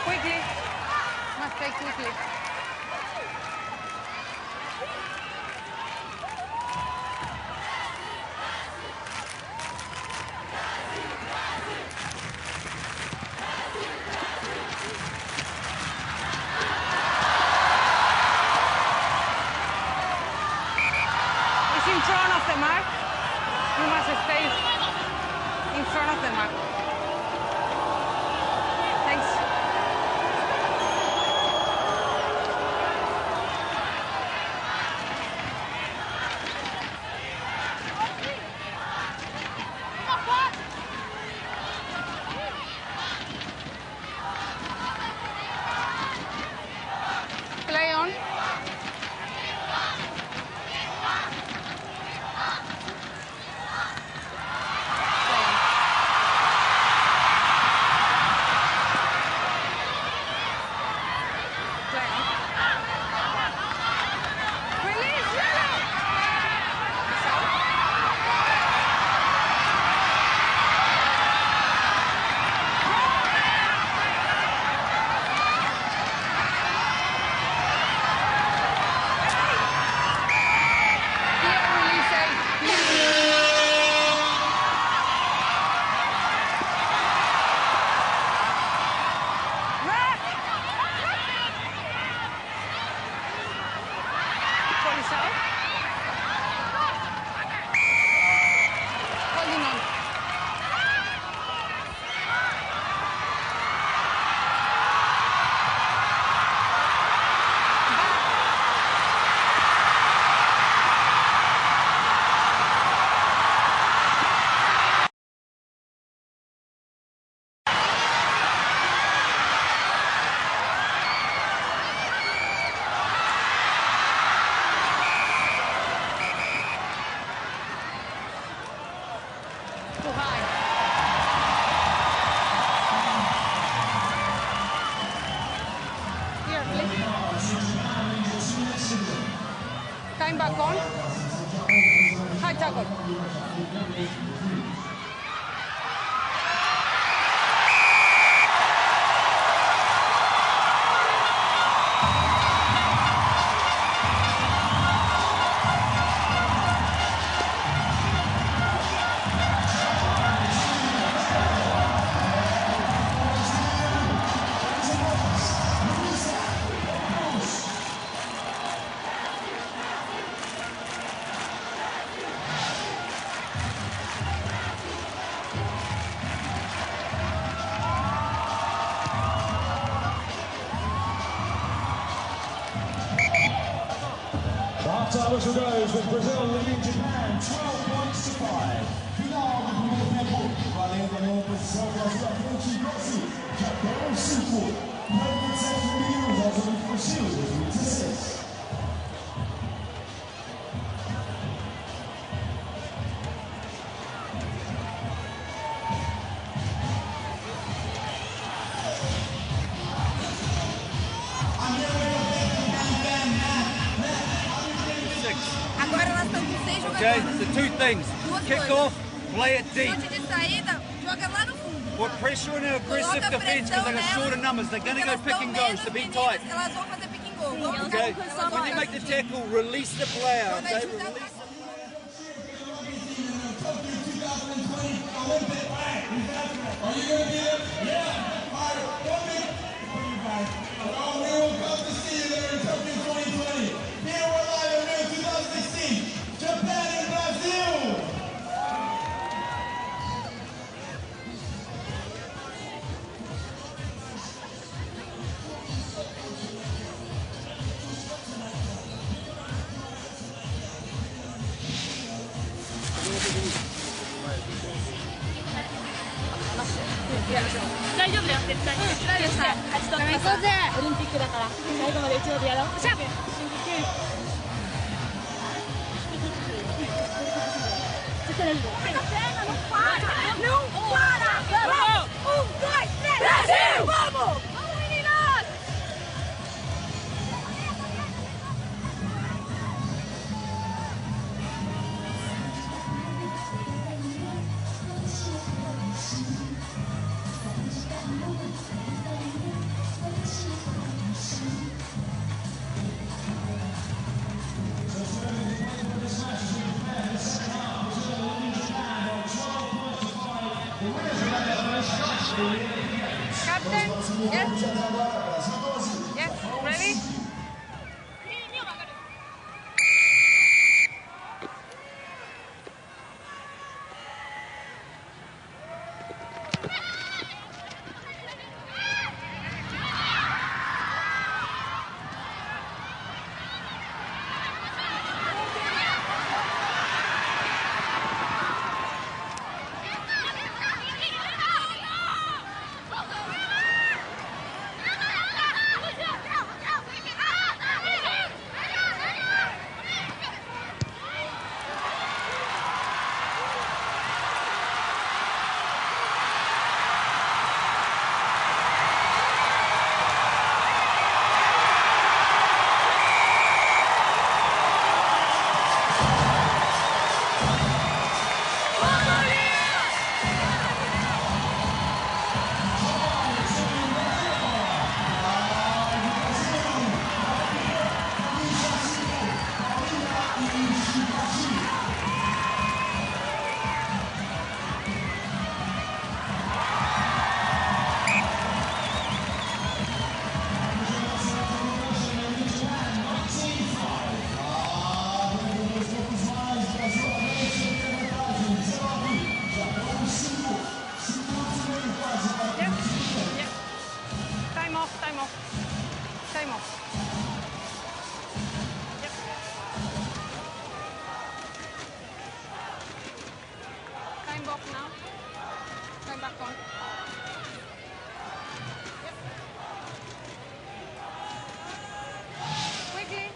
Quickly. Must play quickly. It's in front of the mark. You must stay in front of the mark. Thanks. Play on. Time back on. High tackle. Half-time whistle goes with Brazil leading Japan 12 points to 5. Final do primeiro tempo, valendo a posição para a frente Messi, Japão 5, 47 meninos aos Olímpicos Rio 2016. Agora nós estamos com 6 jogadores. Okay, so two things. Kick off, play it deep. Chute de saída, joga lá no fundo. We're pressuring an aggressive defense because they got shorter numbers. They're going to go pick and go, so be tight. Elas vão fazer pick and go. Okay, when you make the tackle, release the player. Okay, release. Are you going to be there? Yeah. All right, 1 minute. Oh, we will come to see you there in Tokyo 2020. Here we're live in Rio 2016. Japan and Brazil. Yes, ready? Time off. Time off. Yep. Time off now. Time back on. Yep. Quickly.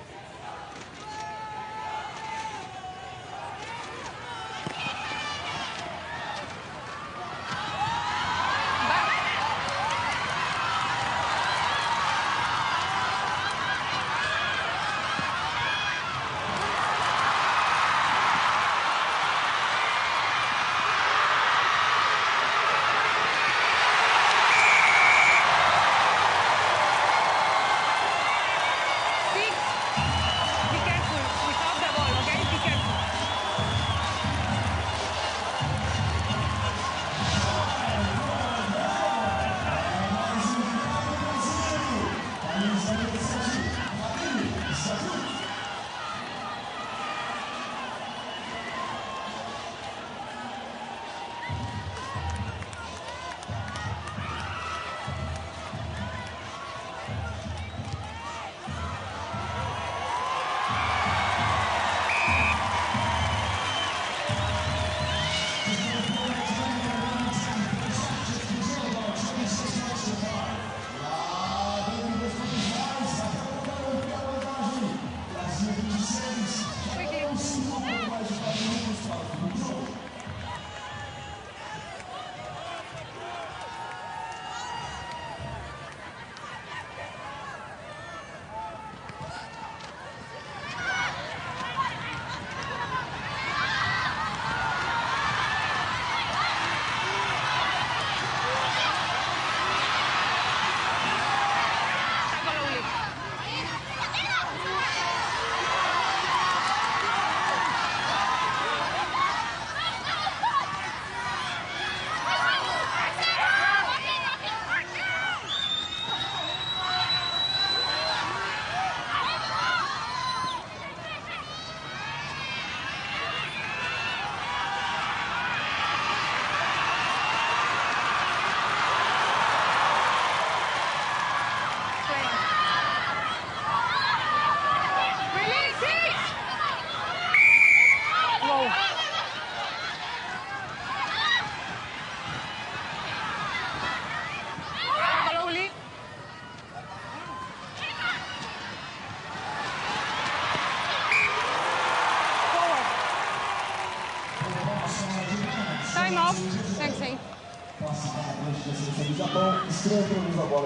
Time off. Thanks, 8.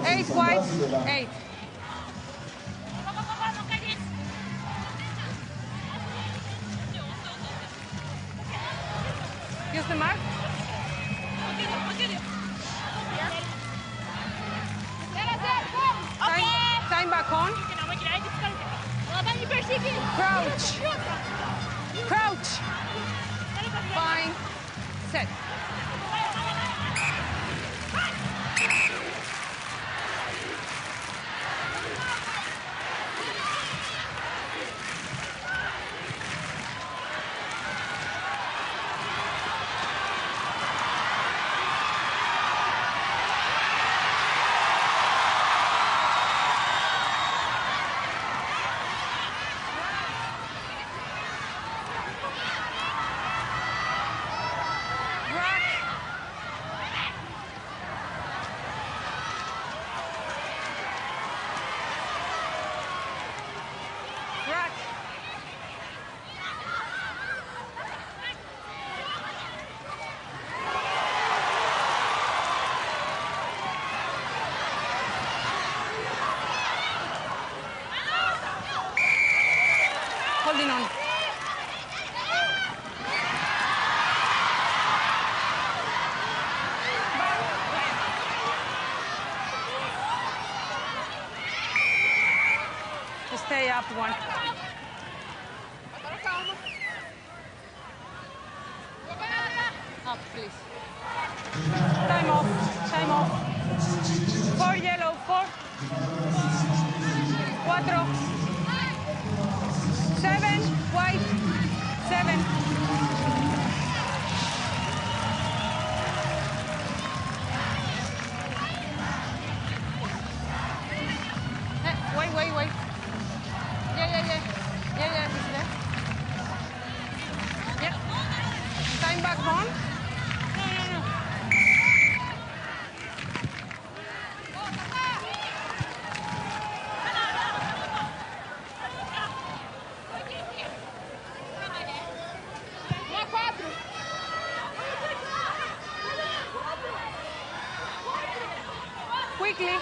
8 wide. 8. Use the mark. Time back on. Crouch. Crouch. Fine. Set. holding on. Stay up one. Up, please. Time off. Time off. 4 yellow. 4. 4. 7. White. 7. Wait. Yeah, he's there. Yeah. Time back on. No. Quickly.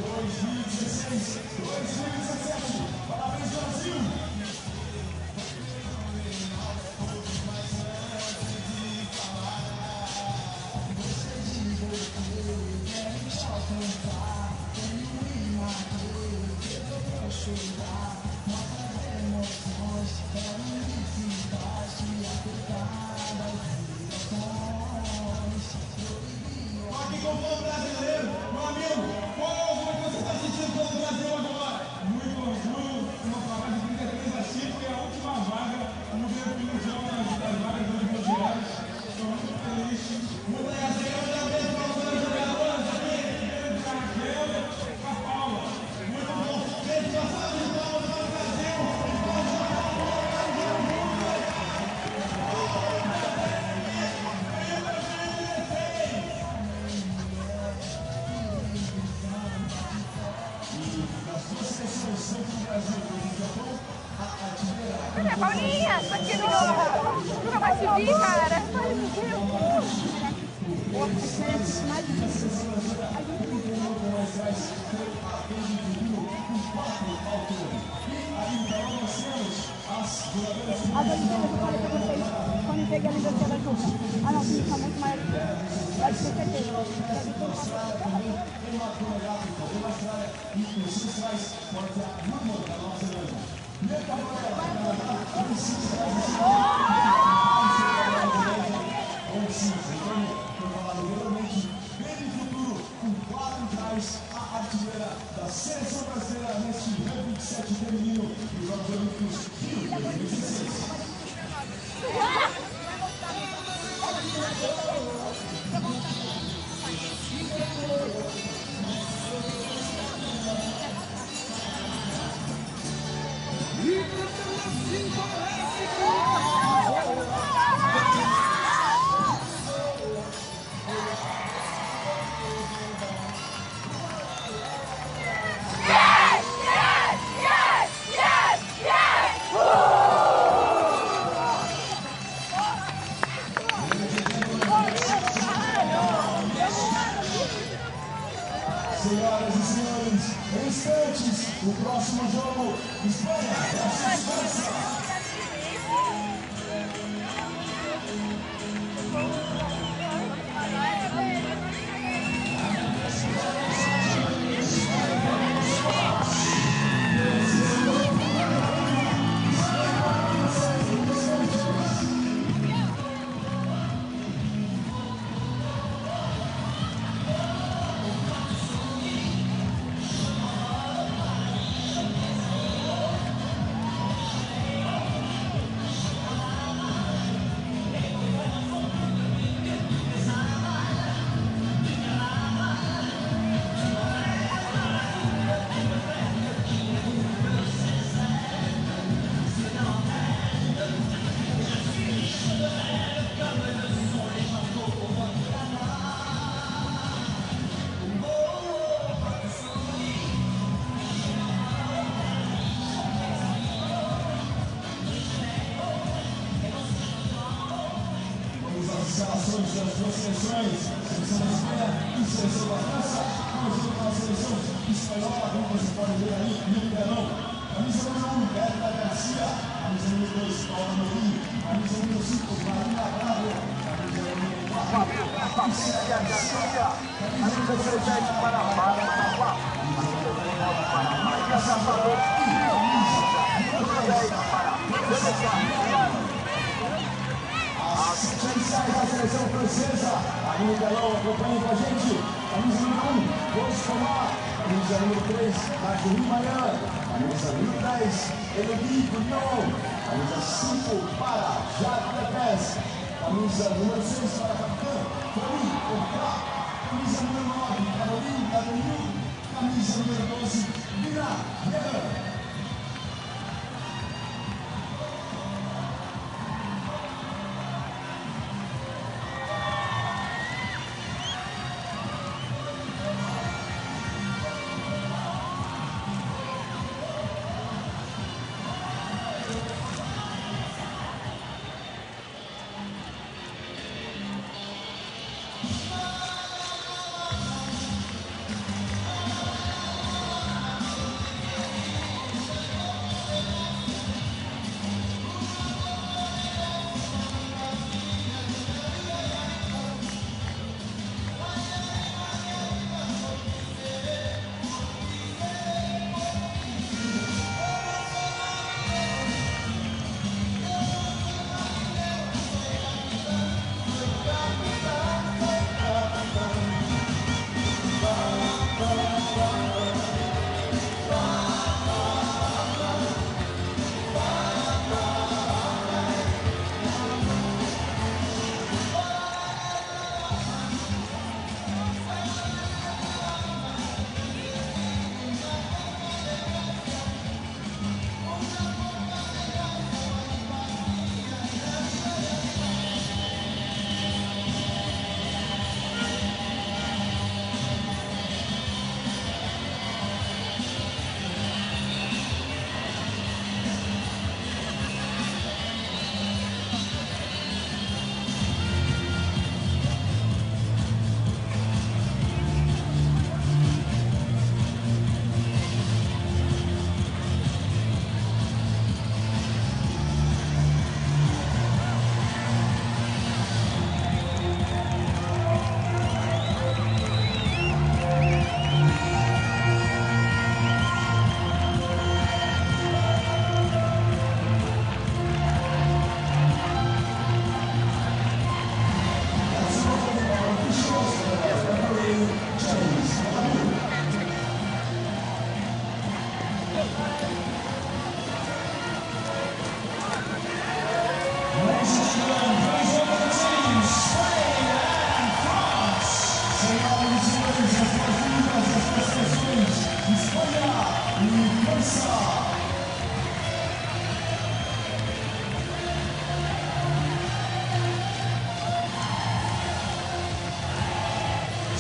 2016, 2017. Parabéns, Brasil! Aqui com o povo brasileiro, meu amigo, qual é o orgulho que você está sentindo pelo Brasil agora? Muito orgulho, uma prova de 33-5 e a última vaga no Rugby Mundial das vagas dos mundiais. Estou muito feliz. Muito obrigado, eu também para os jogadores aqui, a Raquel e a Paula. Muito bom. Gente, passando de palmas para o Brasil. Paulinha, aqui de novo. Nunca mais te vi, cara. As Olimpíadas, eu falei pra vocês, quando eu peguei a Olimpíada junto. Ah não, sim, são muito maiores. Pode ter certeza. A artilheira da seleção brasileira neste Rugby 7 feminino dos Jogos Olímpicos Rio 2016. Senhoras e senhores, em instantes, o próximo jogo, Espanha versus França. Relações das duas seleções, seleção da Espanha e seleção da França, começando com a seleção espanhola, como você pode ver aí no telão. Camisa número 1, Berta Garcia, camisa número 2, Paula Morim, camisa número 5, Marina Bravo, camisa número 4, Patrícia Garcia, camisa 17 para Paraguá, camisa 19 para Maria Salvador e camisa número 10 para Venezuela. A seleção francesa, ali no telão, acompanha com a gente, camisa número 1, Rose Comar, camisa número 3, Marjorie Manhã, camisa número 10, Elodie Bouillon, camisa 5 para Jacques Lopes, camisa número 6 para a capitã Fanny Orca, camisa número 9, Caroline Avenue, camisa número 12, Lina Heller.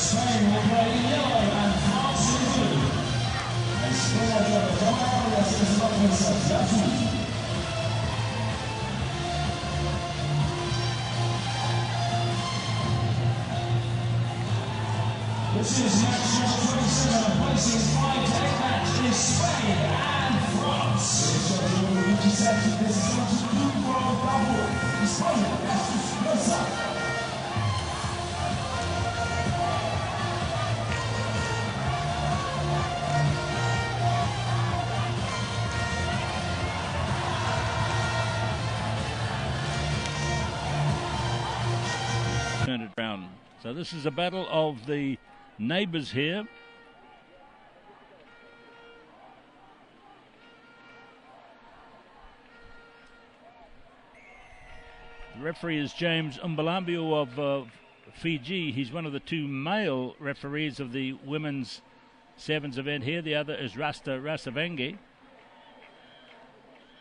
Spain will play in yellow and France in blue. And Spain will play in yellow and France in blue. This is match number 27, placing 5 to 8 match in Spain and France. This is going to be double. Spain versus France. Turned it round. So this is a battle of the neighbours here. The referee is James Umbalambio of Fiji. He's one of the 2 male referees of the women's sevens event here. The other is Rasta Rasavangi.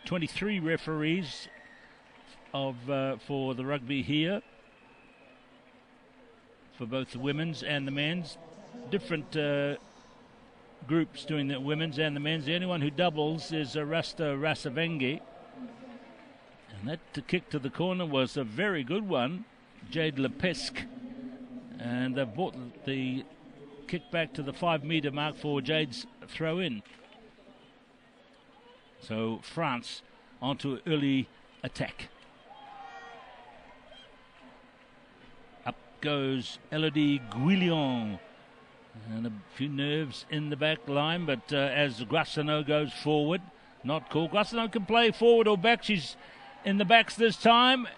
23 referees for the rugby here, for both the women's and the men's. Different groups doing the women's and the men's. The only one who doubles is Rasta Rasavangi. And that kick to the corner was a very good one, Jade Lepesque. And they've brought the kick back to the 5-metre mark for Jade's throw in. So France onto early attack. Goes Elodie Guillon, and a few nerves in the back line, but as Grassano goes forward, not cool. Grassano can play forward or back. She's in the backs this time,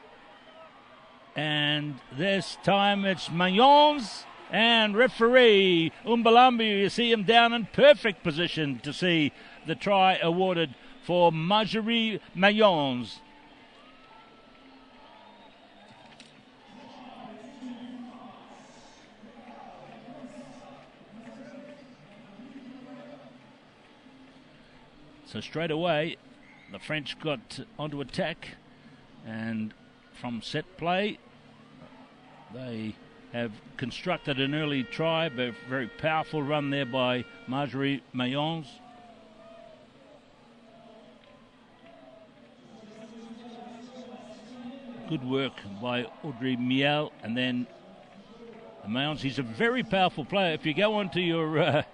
and this time it's Mayons and referee Umbalambio. You see him down in perfect position to see the try awarded for Marjorie Mayons. So straight away, the French got onto attack, and from set play, they have constructed an early try, but a very powerful run there by Marjorie Mayons. Good work by Audrey Miel, and then Mayons. He's a very powerful player. If you go onto your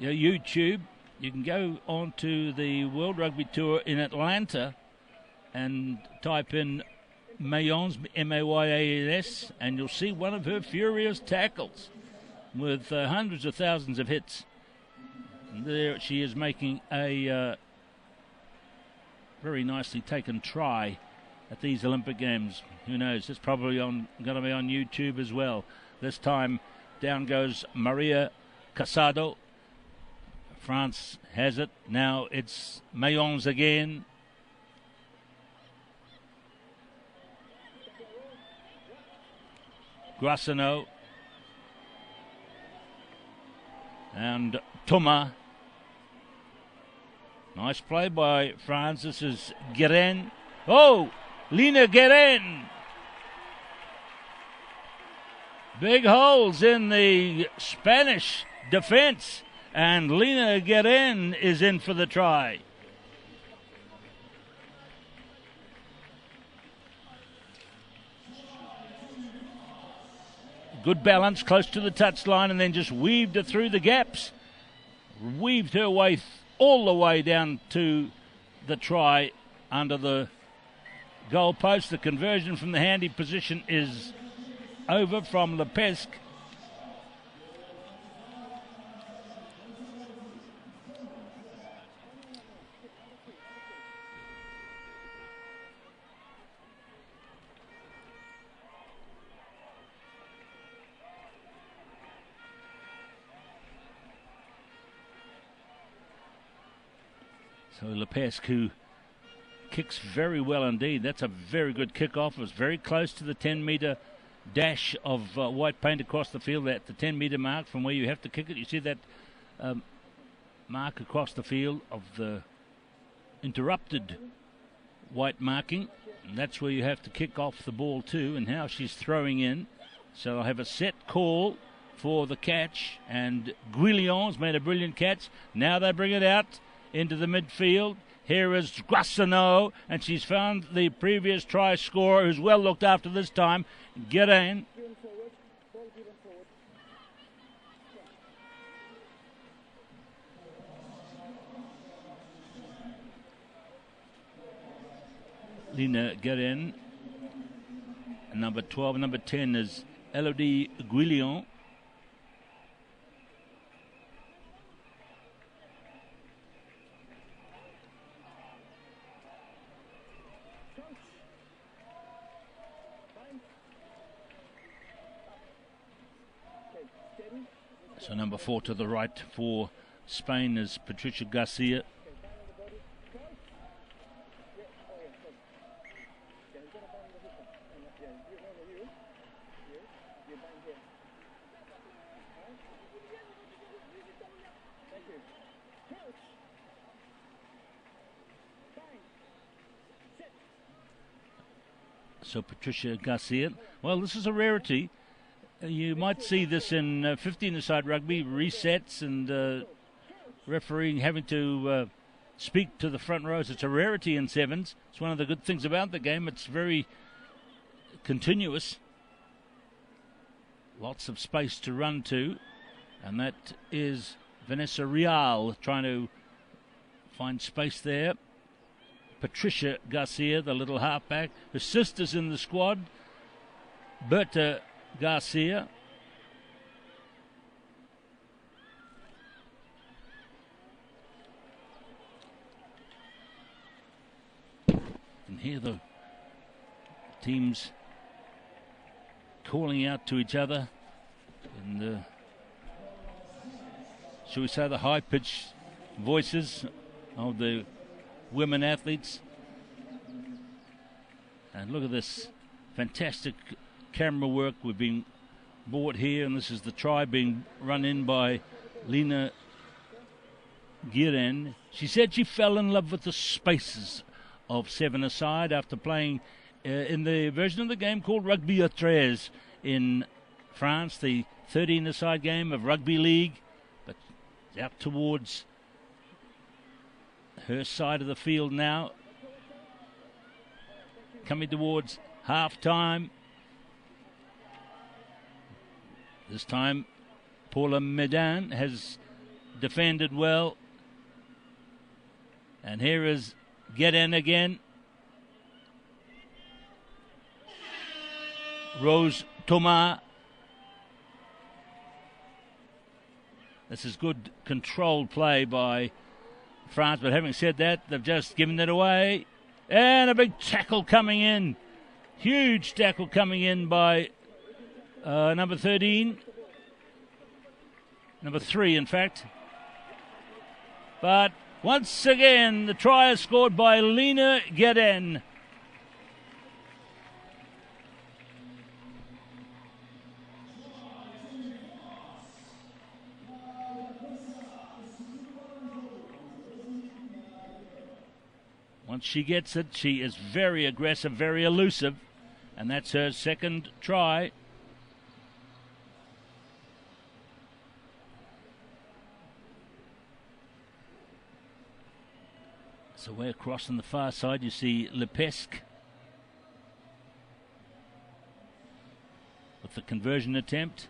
YouTube, you can go on to the World Rugby Tour in Atlanta and type in Mayons, M-A-Y-A-N-S, and you'll see one of her furious tackles with hundreds of thousands of hits. And there she is making a very nicely taken try at these Olympic Games. Who knows? It's probably going to be on YouTube as well. This time down goes Maria Casado. France has it. Now it's Mayons again. Grassano. And Thomas. Nice play by France. This is Guerin. Oh! Lina Guerin. Big holes in the Spanish defense. And Lina Guerin is in for the try. Good balance, close to the touchline, and then just weaved it through the gaps. Weaved her way all the way down to the try under the goal post. The conversion from the handy position is over from Lepesque. So Lepesque, who kicks very well indeed. That's a very good kickoff. It was very close to the 10-metre dash of white paint across the field at the 10-metre mark from where you have to kick it. You see that mark across the field of the interrupted white marking. And that's where you have to kick off the ball to, and how she's throwing in. So I'll have a set call for the catch, and Guillon's made a brilliant catch. Now they bring it out into the midfield. Here is Grassano, and she's found the previous try scorer, who's well looked after this time, Guerin. Lina Guerin. Number 12, number 10 is Elodie Guillon. So number 4 to the right for Spain is Patricia Garcia. So Patricia Garcia. Well, this is a rarity. You might see this in 15-a-side rugby, resets and refereeing having to speak to the front rows. It's a rarity in sevens. It's one of the good things about the game. It's very continuous. Lots of space to run to. And that is Vanessa Real trying to find space there. Patricia Garcia, the little halfback. Her sister's in the squad, Berta Garcia. You can hear the teams calling out to each other in the, shall we say, the high-pitched voices of the women athletes. And look at this fantastic camera work. We've been brought here, and this is the try being run in by Lina Guerin. She said she fell in love with the spaces of 7-a-side after playing in the version of the game called Rugby à 13 in France, the 13-a-side game of Rugby League, but out towards her side of the field now, coming towards half-time. This time Paula Medan has defended well, and here is Guerin again. Rose Thomas. This is good controlled play by France, but having said that, they've just given it away. And a big tackle coming in. Huge tackle coming in by number 13. Number 3, in fact. But once again, the try is scored by Lina Guerin. Once she gets it, she is very aggressive, very elusive, and that's her second try. So way across on the far side, you see Lepesque with the conversion attempt.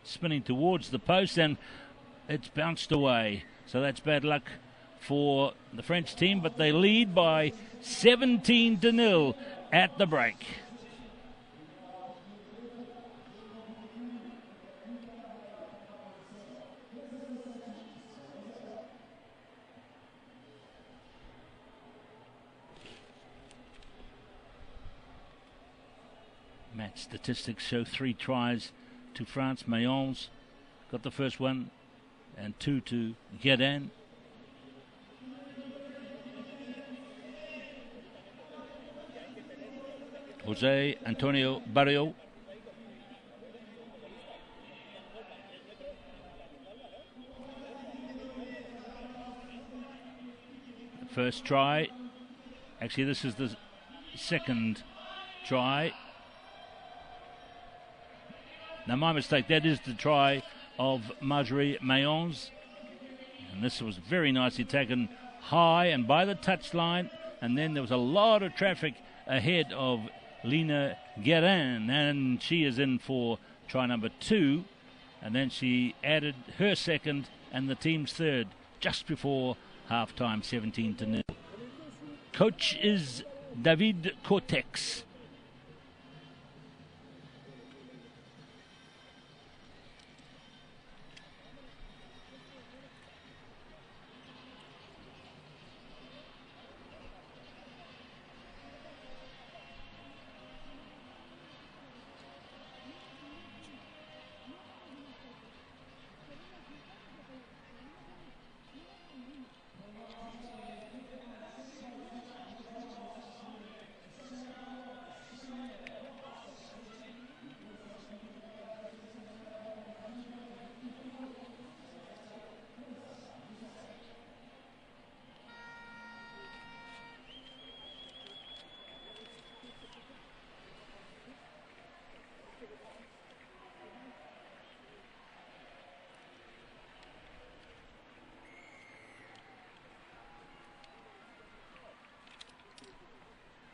Spinning towards the post, and it's bounced away. So that's bad luck for the French team, but they lead by 17-0 at the break. Match statistics show 3 tries to France. Mayons got the first one, and 2 to Guerin. Jose Antonio Barrio. The first try. Actually, this is the second try. No, my mistake. That is the try of Marjorie Mayons. And this was very nicely taken high and by the touchline. And then there was a lot of traffic ahead of Lena Guerin. And she is in for try number 2. And then she added her second and the team's third just before half-time, 17-0. Coach is David Cortex.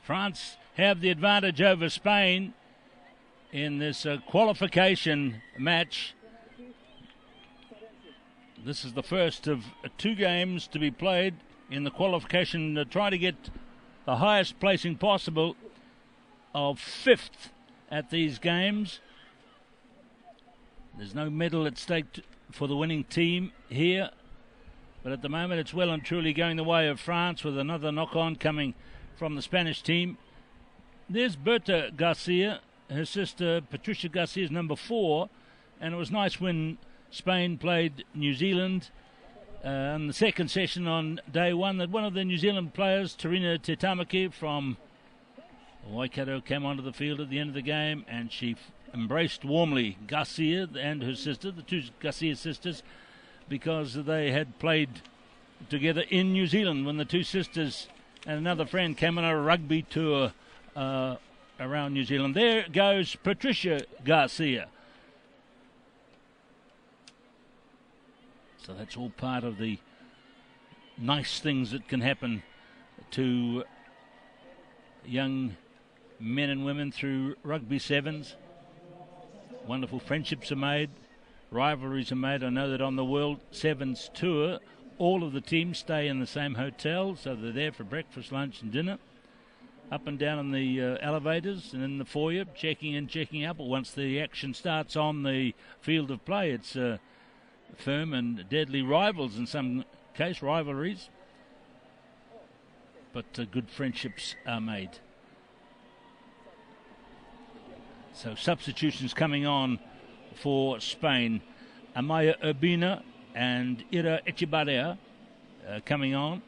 France have the advantage over Spain in this qualification match. This is the first of 2 games to be played in the qualification to try to get the highest placing possible of 5th at these games. There's no medal at stake for the winning team here, but at the moment it's well and truly going the way of France with another knock-on coming from the Spanish team. There's Berta Garcia. Her sister Patricia Garcia is number 4, and it was nice when Spain played New Zealand in the second session on day 1 that one of the New Zealand players, Tarina Tetamaki from Waikato, came onto the field at the end of the game, and she embraced warmly Garcia and her sister, the 2 Garcia sisters, because they had played together in New Zealand when the 2 sisters and another friend came on a rugby tour around New Zealand. There goes Patricia Garcia. So that's all part of the nice things that can happen to young men and women through rugby sevens. Wonderful friendships are made, rivalries are made. I know that on the World Sevens tour, all of the teams stay in the same hotel, so they're there for breakfast, lunch and dinner, up and down in the elevators and in the foyer, checking in, checking out. But once the action starts on the field of play, it's firm and deadly rivals, in some case rivalries, but good friendships are made. So substitutions coming on for Spain. Amaya Urbina and Ira Echebarria coming on.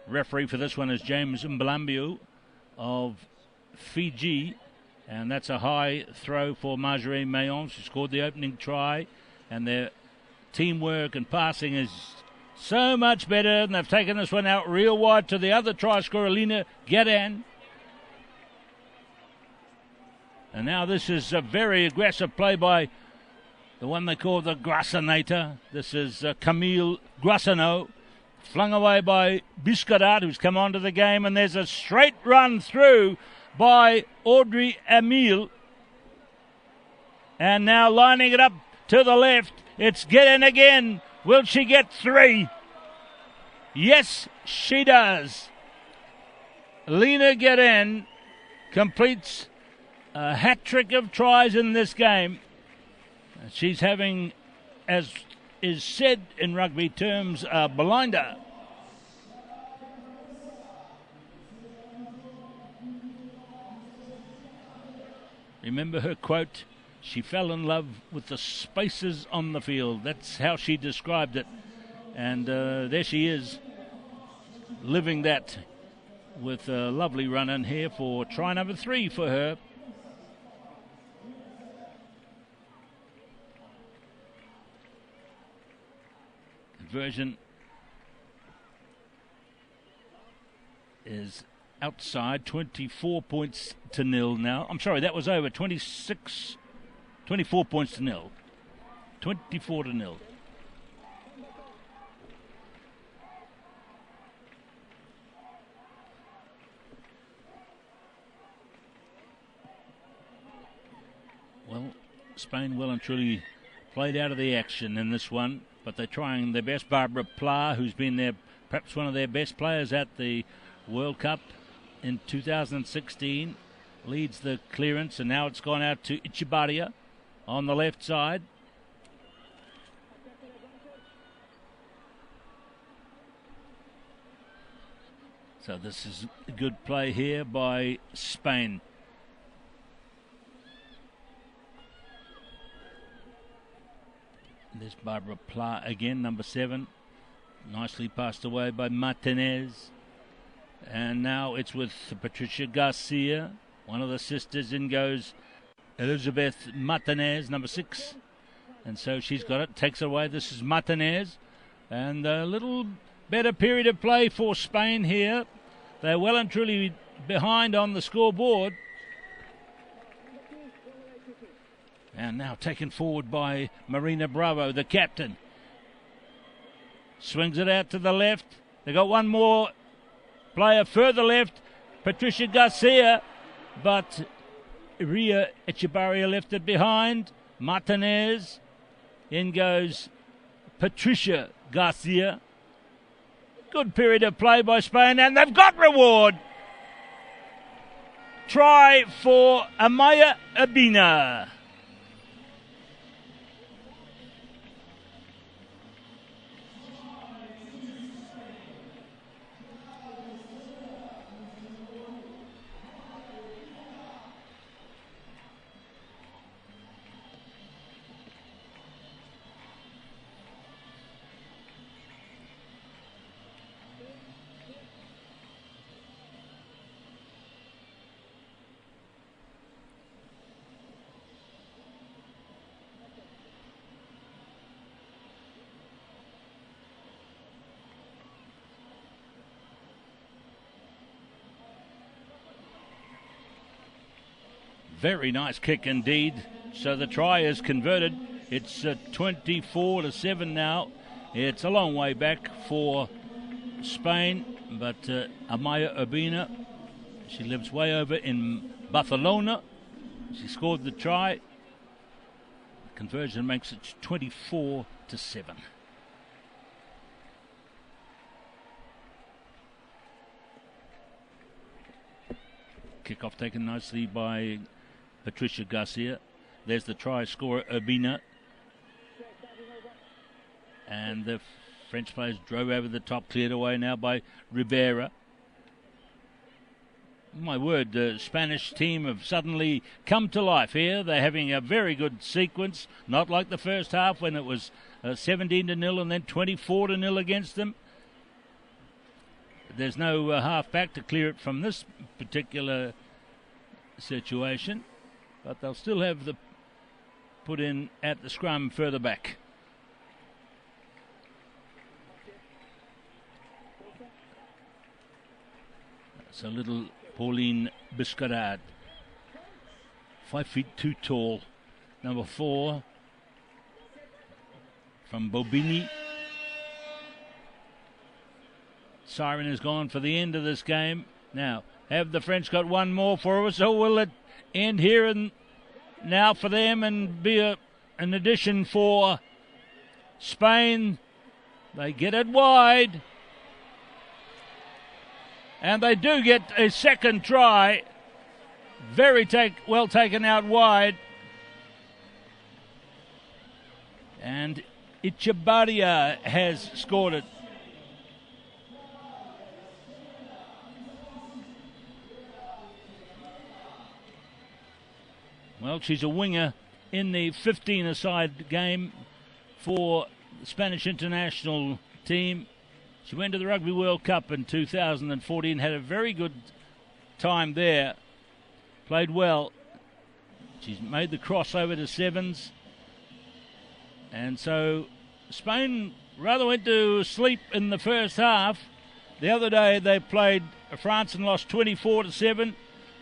Referee for this one is James Mbalambio of Fiji, and that's a high throw for Marjorie Mayons, who scored the opening try, and their teamwork and passing is so much better, and they've taken this one out real wide to the other try scorer, Lena Guerin. And now this is a very aggressive play by the one they call the Grassinator. This is Camille Grassano. Flung away by Biscarat, who's come onto the game, and there's a straight run through by Audrey Emile. And now lining it up to the left, it's Guerin again. Will she get 3? Yes, she does. Lena Guerin completes a hat-trick of tries in this game. She's having, as is said in rugby terms, a blinder. Remember her quote she fell in love with the spaces on the field. That's how she described it. And there she is, living that with a lovely run in here for try number 3 for her. Conversion is outside, 24 points to nil now. I'm sorry, that was over, 24 points to nil. 24 to nil. Well, Spain well and truly played out of the action in this one, but they're trying their best. Barbara Pla, who's been perhaps one of their best players at the World Cup in 2016, leads the clearance, and now it's gone out to Ichibaria on the left side. So this is a good play here by Spain. There's Barbara Pla again, number 7. Nicely passed away by Martinez. And now it's with Patricia Garcia, one of the sisters. In goes Elizabeth Martinez, number 6. And so she's got it, takes it away. This is Martinez. And a little better period of play for Spain here. They're well and truly behind on the scoreboard. And now taken forward by Marina Bravo, the captain. Swings it out to the left. They got one more player further left, Patricia Garcia, but Ria Echebarria left it behind. Martinez. In goes Patricia Garcia. Good period of play by Spain, and they've got reward. Try for Amaya Abina. Very nice kick indeed. So the try is converted. It's 24-7 now. It's a long way back for Spain, but Amaya Urbina, she lives way over in Barcelona. She scored the try. Conversion makes it 24-7. Kickoff taken nicely by Patricia Garcia. There's the try scorer, Urbina. And the French players drove over the top, cleared away now by Ribera. My word, the Spanish team have suddenly come to life here. They're having a very good sequence, not like the first half when it was 17-0 and then 24-0 against them. There's no half back to clear it from this particular situation, but they'll still have the put in at the scrum further back. That's a little Pauline Biscarad, 5'2" tall, number 4 from Bobigny. Siren is gone for the end of this game. Now, have the French got one more for us, or will it end here and now for them and be an addition for Spain? They get it wide. And they do get a second try. Very well taken out wide. And Ichibaria has scored it. Well, she's a winger in the 15-a-side game for the Spanish international team. She went to the Rugby World Cup in 2014, had a very good time there, played well. She's made the crossover to sevens. And so Spain rather went to sleep in the first half. The other day they played France and lost 24-7.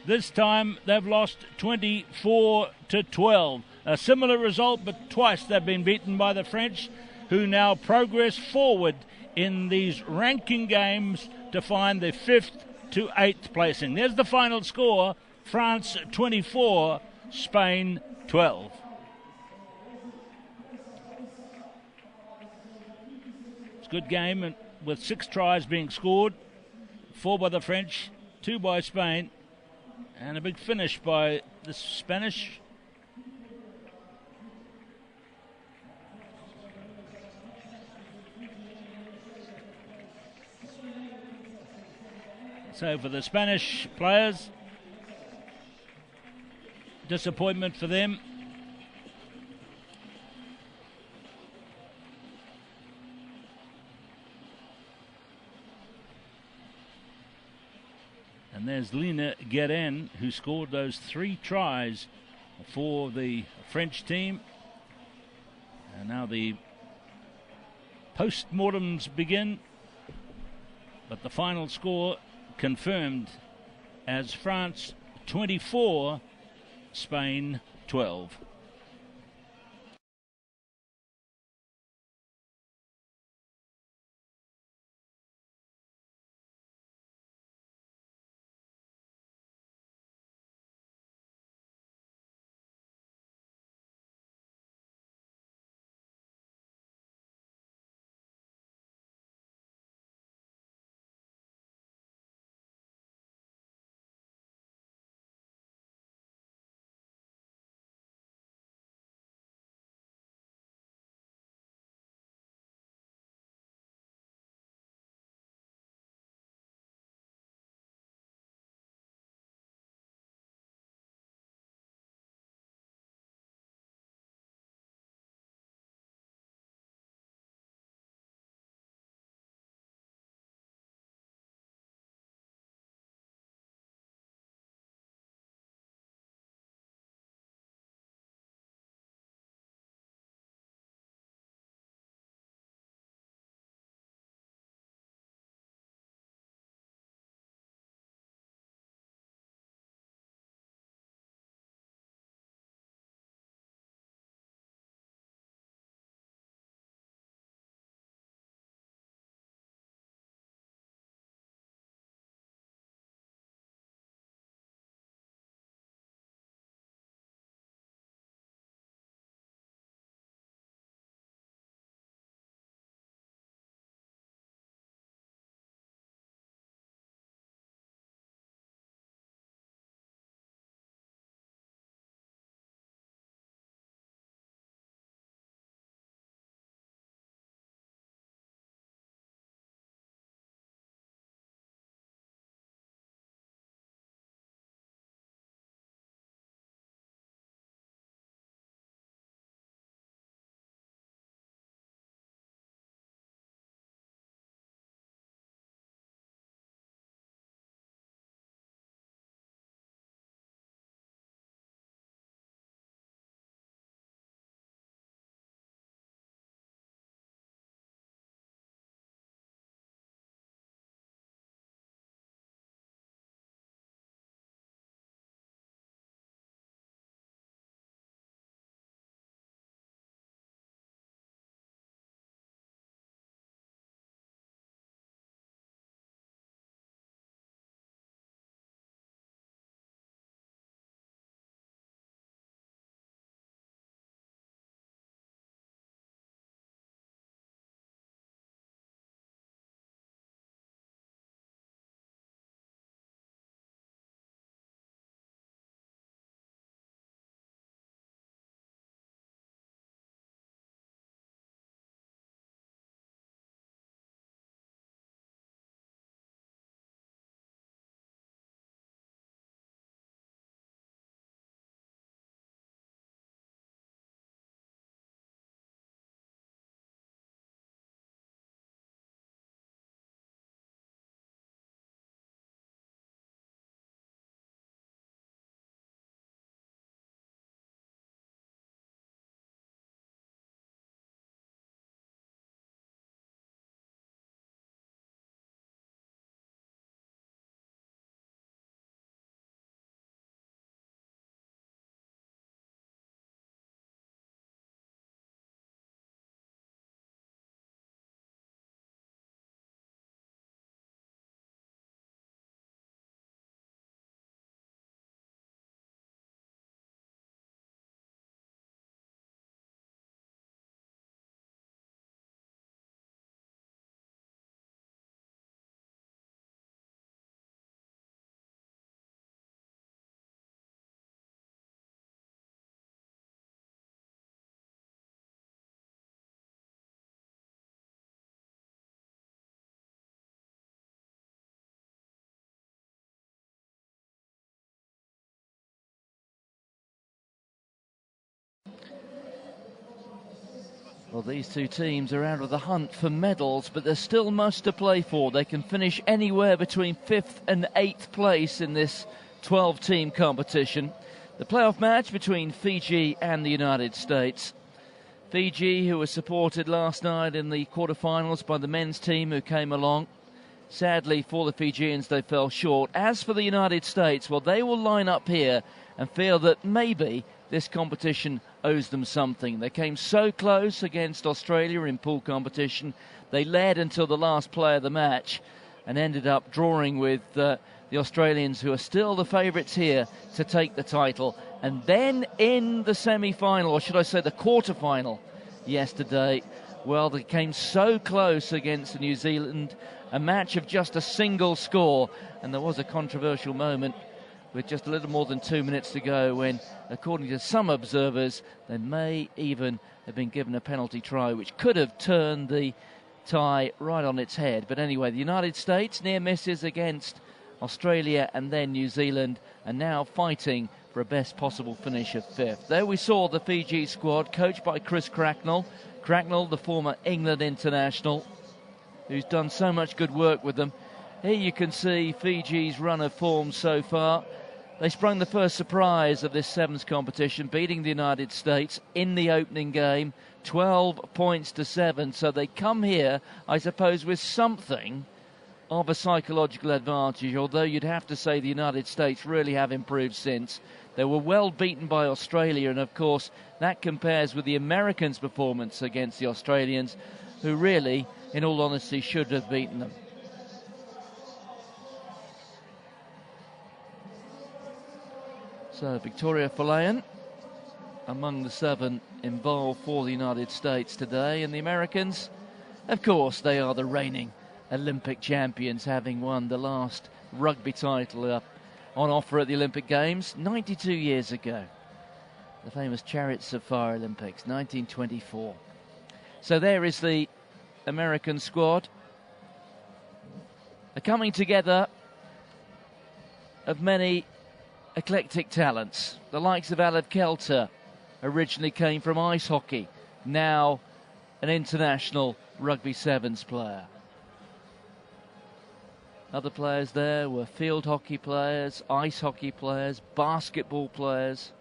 This time they've lost 24-12. A similar result, but twice they've been beaten by the French, who now progress forward in these ranking games to find the 5th to 8th placing. There's the final score: France 24, Spain 12. It's a good game, and with 6 tries being scored, 4 by the French, 2 by Spain, and a big finish by the Spanish. So for the Spanish players, disappointment for them. And there's Lina Guerin, who scored those 3 tries for the French team. And now the post-mortems begin, but the final score confirmed as France 24, Spain 12. Well, these two teams are out of the hunt for medals, but there's still much to play for. They can finish anywhere between 5th and 8th place in this 12-team competition. The playoff match between Fiji and the United States. Fiji, who was supported last night in the quarterfinals by the men's team who came along. Sadly for the Fijians, they fell short. As for the United States, well, they will line up here and feel that maybe this competition owes them something. They came so close against Australia in pool competition. They led until the last play of the match and ended up drawing with the Australians, who are still the favourites here to take the title. And then in the semi-final, or should I say the quarter-final yesterday, well, they came so close against New Zealand, a match of just a single score, and there was a controversial moment with just a little more than 2 minutes to go when, according to some observers, they may even have been given a penalty try, which could have turned the tie right on its head. But anyway, the United States near misses against Australia and then New Zealand, and now fighting for a best possible finish of 5th. There we saw the Fiji squad, coached by Chris Cracknell. Cracknell, the former England international, who's done so much good work with them. Here you can see Fiji's run of form so far. They sprung the first surprise of this sevens competition, beating the United States in the opening game, 12 points to 7. So they come here, I suppose, with something of a psychological advantage, although you'd have to say the United States really have improved since. They were well beaten by Australia, and of course that compares with the Americans' performance against the Australians, who really, in all honesty, should have beaten them. So Victoria Falayan among the 7 involved for the United States today, and the Americans, of course, they are the reigning Olympic champions, having won the last rugby title on offer at the Olympic Games 92 years ago. The famous Chariots of Fire Olympics, 1924. So there is the American squad. A coming together of many eclectic talents. The likes of Alev Kelter originally came from ice hockey, now an international rugby sevens player. Other players there were field hockey players, ice hockey players, basketball players.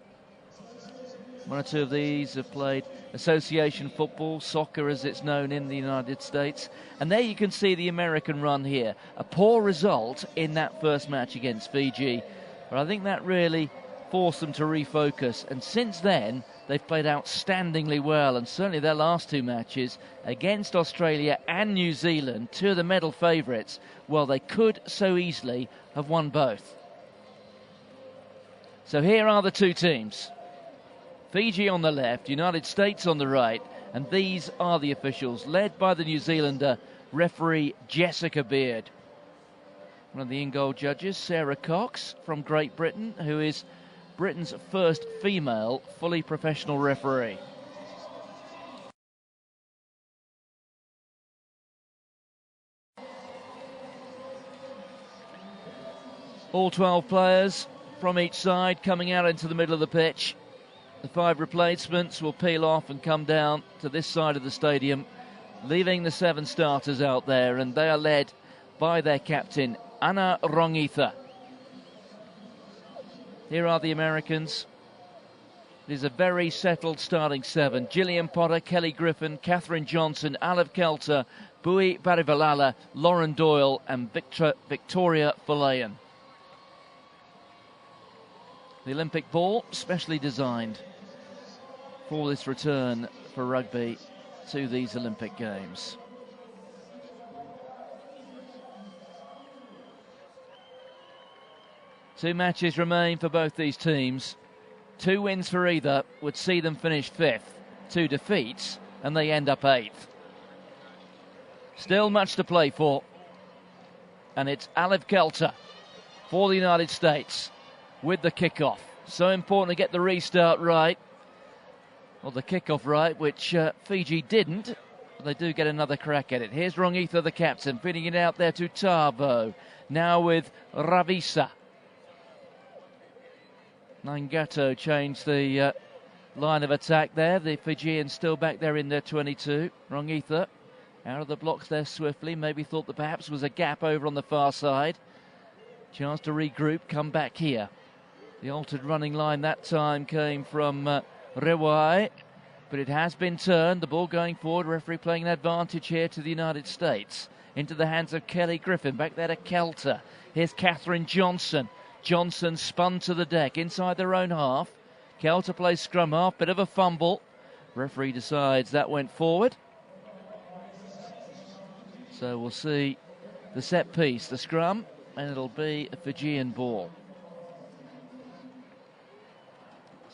1 or 2 of these have played association football, soccer as it's known in the United States. And there you can see the American run here. A poor result in that first match against Fiji, but I think that really forced them to refocus. And since then, they've played outstandingly well, and certainly their last 2 matches against Australia and New Zealand, 2 of the medal favourites, well, they could so easily have won both. So here are the 2 teams. Fiji on the left, United States on the right, and these are the officials, led by the New Zealander referee Jessica Beard. One of the in-goal judges, Sarah Cox from Great Britain, who is Britain's first female fully professional referee. All 12 players from each side coming out into the middle of the pitch. The 5 replacements will peel off and come down to this side of the stadium, leaving the 7 starters out there, and they are led by their captain, Ana Rongitha. Here are the Americans. It is a very settled starting 7. Gillian Potter, Kelly Griffin, Catherine Johnson, Alev Kelter, Bui Barivalala, Lauren Doyle and Victoria Falayan. The Olympic ball, specially designed for this return for rugby to these Olympic Games. Two matches remain for both these teams. 2 wins for either would see them finish 5th. 2 defeats and they end up 8th. Still much to play for. And it's Alev Kelter for the United States with the kickoff. So important to get the restart right. Or the kickoff right, which Fiji didn't. But they do get another crack at it. Here's Rongitha, the captain, feeding it out there to Tavo. Now with Ravisa. Nangato changed the line of attack there. The Fijians still back there in their 22. Rongitha out of the blocks there swiftly. Maybe thought that perhaps was a gap over on the far side. Chance to regroup, come back here. The altered running line that time came from Rewai, but it has been turned. The ball going forward, referee playing an advantage here to the United States. Into the hands of Kelly Griffin, back there to Kelter. Here's Catherine Johnson. Johnson spun to the deck inside their own half. Kelter plays scrum half, bit of a fumble. Referee decides that went forward. So we'll see the set piece, the scrum, and it'll be a Fijian ball.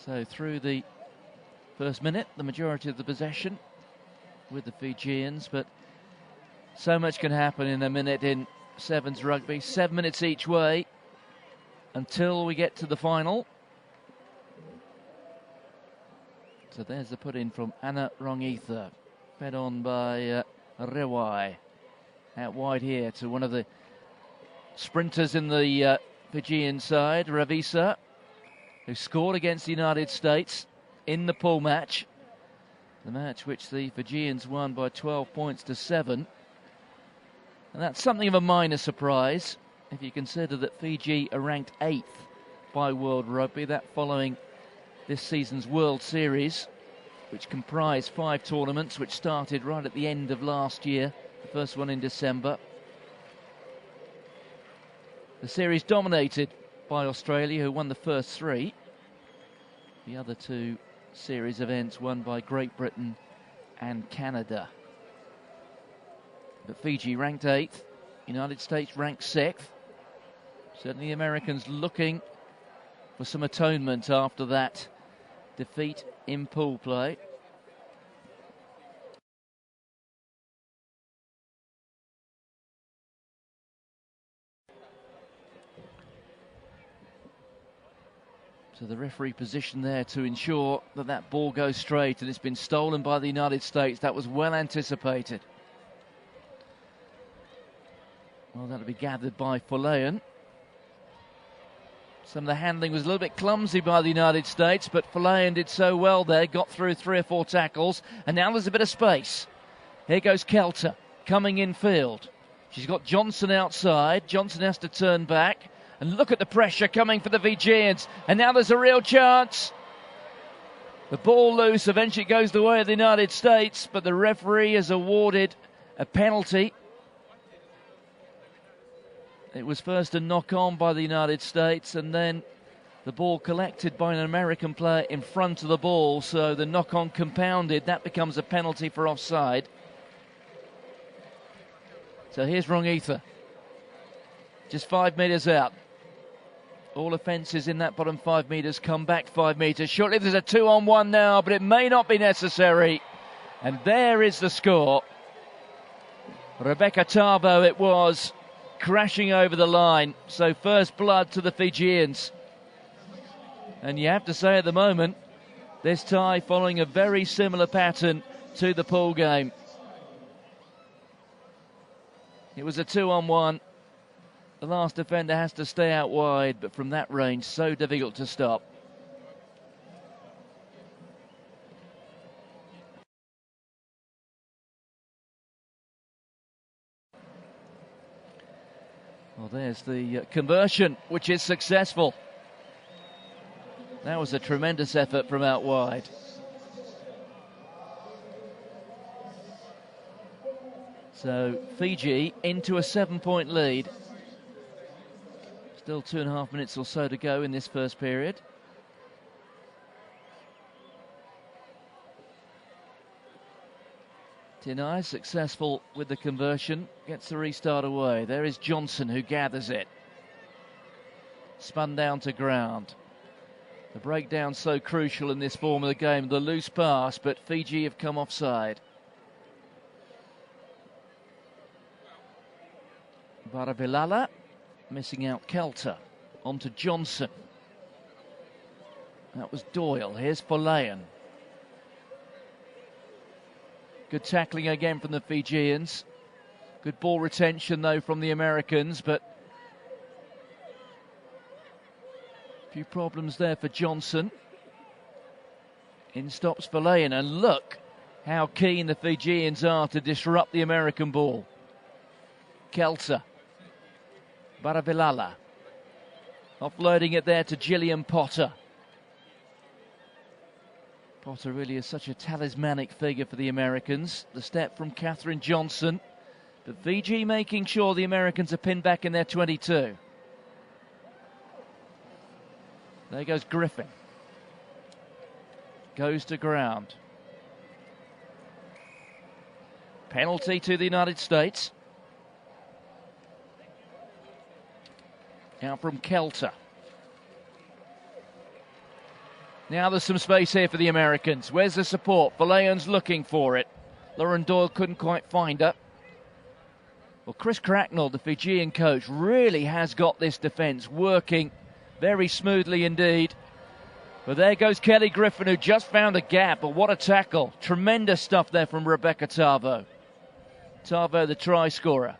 So through the first minute, the majority of the possession with the Fijians, but so much can happen in a minute in Sevens rugby. 7 minutes each way until we get to the final. So there's the put in from Anna Rongitha, fed on by Rewai. Out wide here to one of the sprinters in the Fijian side, Ravisa, who scored against the United States in the pool match. The match which the Fijians won by 12 points to 7. And that's something of a minor surprise if you consider that Fiji are ranked 8th by World Rugby, that following this season's World Series, which comprised 5 tournaments, which started right at the end of last year, the first one in December. The series dominated by Australia, who won the first 3. The other 2 series events won by Great Britain and Canada. But Fiji ranked 8th, United States ranked 6th. Certainly the Americans looking for some atonement after that defeat in pool play. So the referee position there to ensure that that ball goes straight, and it's been stolen by the United States. That was well anticipated. Well, that'll be gathered by Folayan. Some of the handling was a little bit clumsy by the United States, but Folayan did so well there, got through 3 or 4 tackles, and now there's a bit of space. Here goes Kelter, coming in field. She's got Johnson outside. Johnson has to turn back. And look at the pressure coming for the Fijians. And now there's a real chance. The ball loose, eventually goes the way of the United States, but the referee has awarded a penalty. It was first a knock on by the United States, and then the ball collected by an American player in front of the ball, so the knock on compounded. That becomes a penalty for offside. So here's Rongitha, just 5 metres out. All offences in that bottom 5 metres, come back 5 metres. Shortly there's a 2-on-1 now, but it may not be necessary. And there is the score. Rebecca Tabo it was, crashing over the line. So first blood to the Fijians. And you have to say at the moment, this tie following a very similar pattern to the pool game. It was a 2-on-1. The last defender has to stay out wide, but from that range, so difficult to stop. Well, there's the conversion, which is successful. That was a tremendous effort from out wide. So Fiji into a 7-point lead. Still 2.5 minutes or so to go in this first period. Tinai successful with the conversion, gets the restart away. There is Johnson who gathers it. Spun down to ground. The breakdown so crucial in this form of the game, the loose pass, but Fiji have come offside. Barabilala missing out Kelter. On to Johnson. That was Doyle. Here's Folayan. Good tackling again from the Fijians. Good ball retention, though, from the Americans, but a few problems there for Johnson. In stops Falayan, and look how keen the Fijians are to disrupt the American ball. Kelter. Baravilala. Offloading it there to Gillian Potter. Potter really is such a talismanic figure for the Americans. The step from Catherine Johnson. But Fiji making sure the Americans are pinned back in their 22. There goes Griffin. Goes to ground. Penalty to the United States. Out from Kelter. Now there's some space here for the Americans. Where's the support? Falayan's looking for it. Lauren Doyle couldn't quite find her. Well, Chris Cracknell, the Fijian coach, really has got this defence working very smoothly indeed. But there goes Kelly Griffin, who just found a gap. But what a tackle. Tremendous stuff there from Rebecca Tavo. Tavo, the try scorer.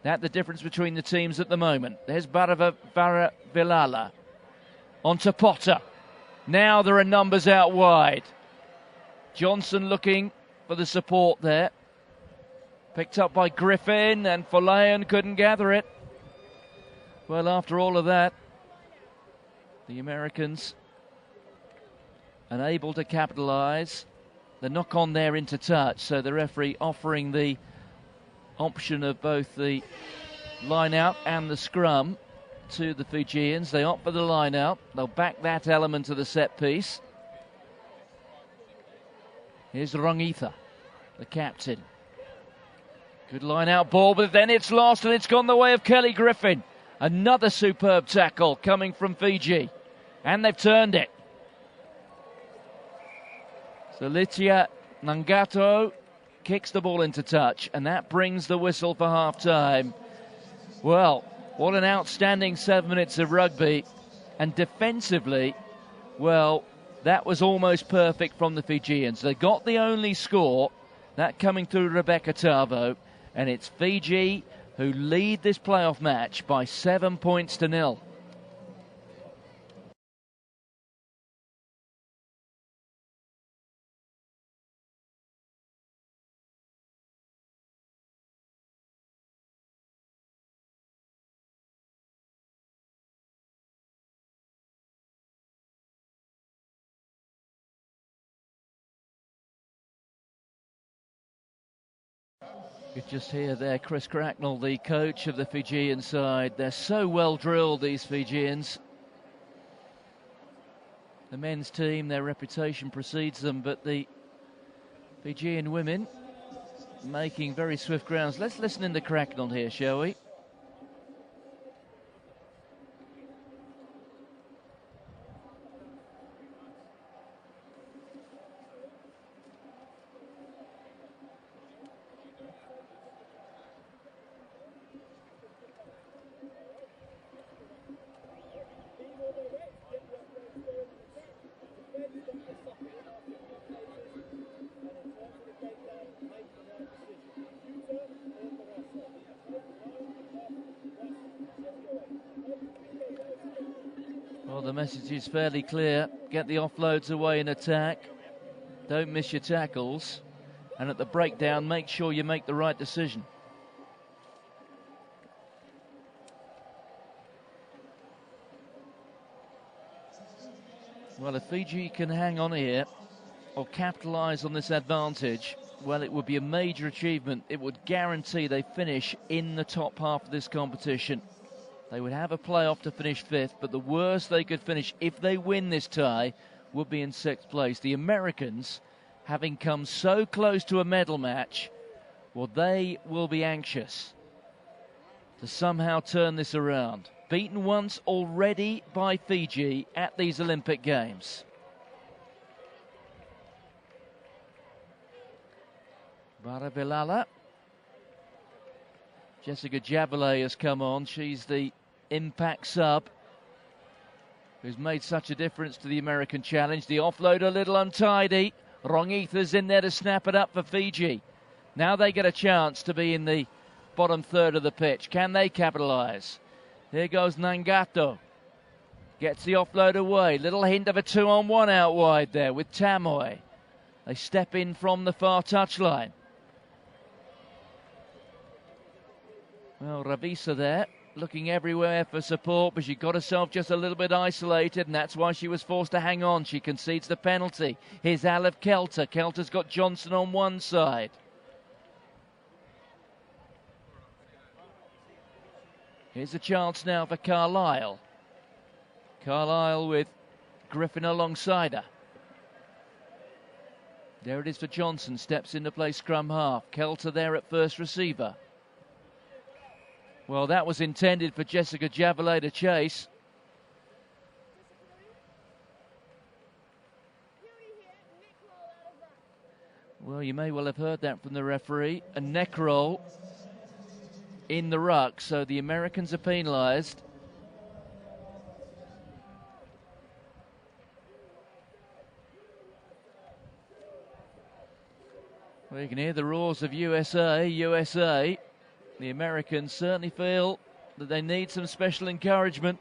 That's the difference between the teams at the moment. There's Baravilala. On to Potter. Now there are numbers out wide. Johnson looking for the support there. Picked up by Griffin, and Falayan couldn't gather it. Well, after all of that, the Americans unable to capitalise. The knock on there into touch, so the referee offering the option of both the line out and the scrum to the Fijians. They opt for the line out. They'll back that element of the set piece. Here's Rangitha, the captain. Good line out ball, but then it's lost and it's gone the way of Kelly Griffin. Another superb tackle coming from Fiji. And they've turned it. So Litia Nangato kicks the ball into touch, and that brings the whistle for half-time. Well, what an outstanding 7 minutes of rugby. And defensively, well, that was almost perfect from the Fijians. They got the only score, that coming through Rebecca Tavo, and it's Fiji who lead this playoff match by 7 points to 0. You could just hear there Chris Cracknell, the coach of the Fijian side. They're so well drilled, these Fijians. The men's team, their reputation precedes them, but the Fijian women making very swift grounds. Let's listen in to Cracknell here, shall we? Well, the message is fairly clear. Get the offloads away in attack. Don't miss your tackles. And at the breakdown, make sure you make the right decision. Well, if Fiji can hang on here or capitalise on this advantage, well, it would be a major achievement. It would guarantee they finish in the top half of this competition. They would have a playoff to finish 5th, but the worst they could finish if they win this tie would be in 6th place. The Americans, having come so close to a medal match, well, they will be anxious to somehow turn this around. Beaten once already by Fiji at these Olympic Games. Baravilala. Jessica Jabalay has come on. She's the impact sub who's made such a difference to the American challenge. The offload a little untidy. Rangitha's in there to snap it up for Fiji. Now they get a chance to be in the bottom third of the pitch. Can they capitalise? Here goes Nangato. Gets the offload away. Little hint of a 2-on-1 out wide there with Tamoy. They step in from the far touchline. Well, Ravisa there, looking everywhere for support, but she got herself just a little bit isolated, and that's why she was forced to hang on. She concedes the penalty. Here's Aliv Kelter. Kelter's got Johnson on one side. Here's a chance now for Carlisle. Carlisle with Griffin alongside her. There it is for Johnson. Steps into play scrum half. Kelter there at first receiver. Well, that was intended for Jessica Javelet to chase. Well, you may well have heard that from the referee. A neck roll in the ruck, so the Americans are penalised. Well, you can hear the roars of USA, USA. The Americans certainly feel that they need some special encouragement.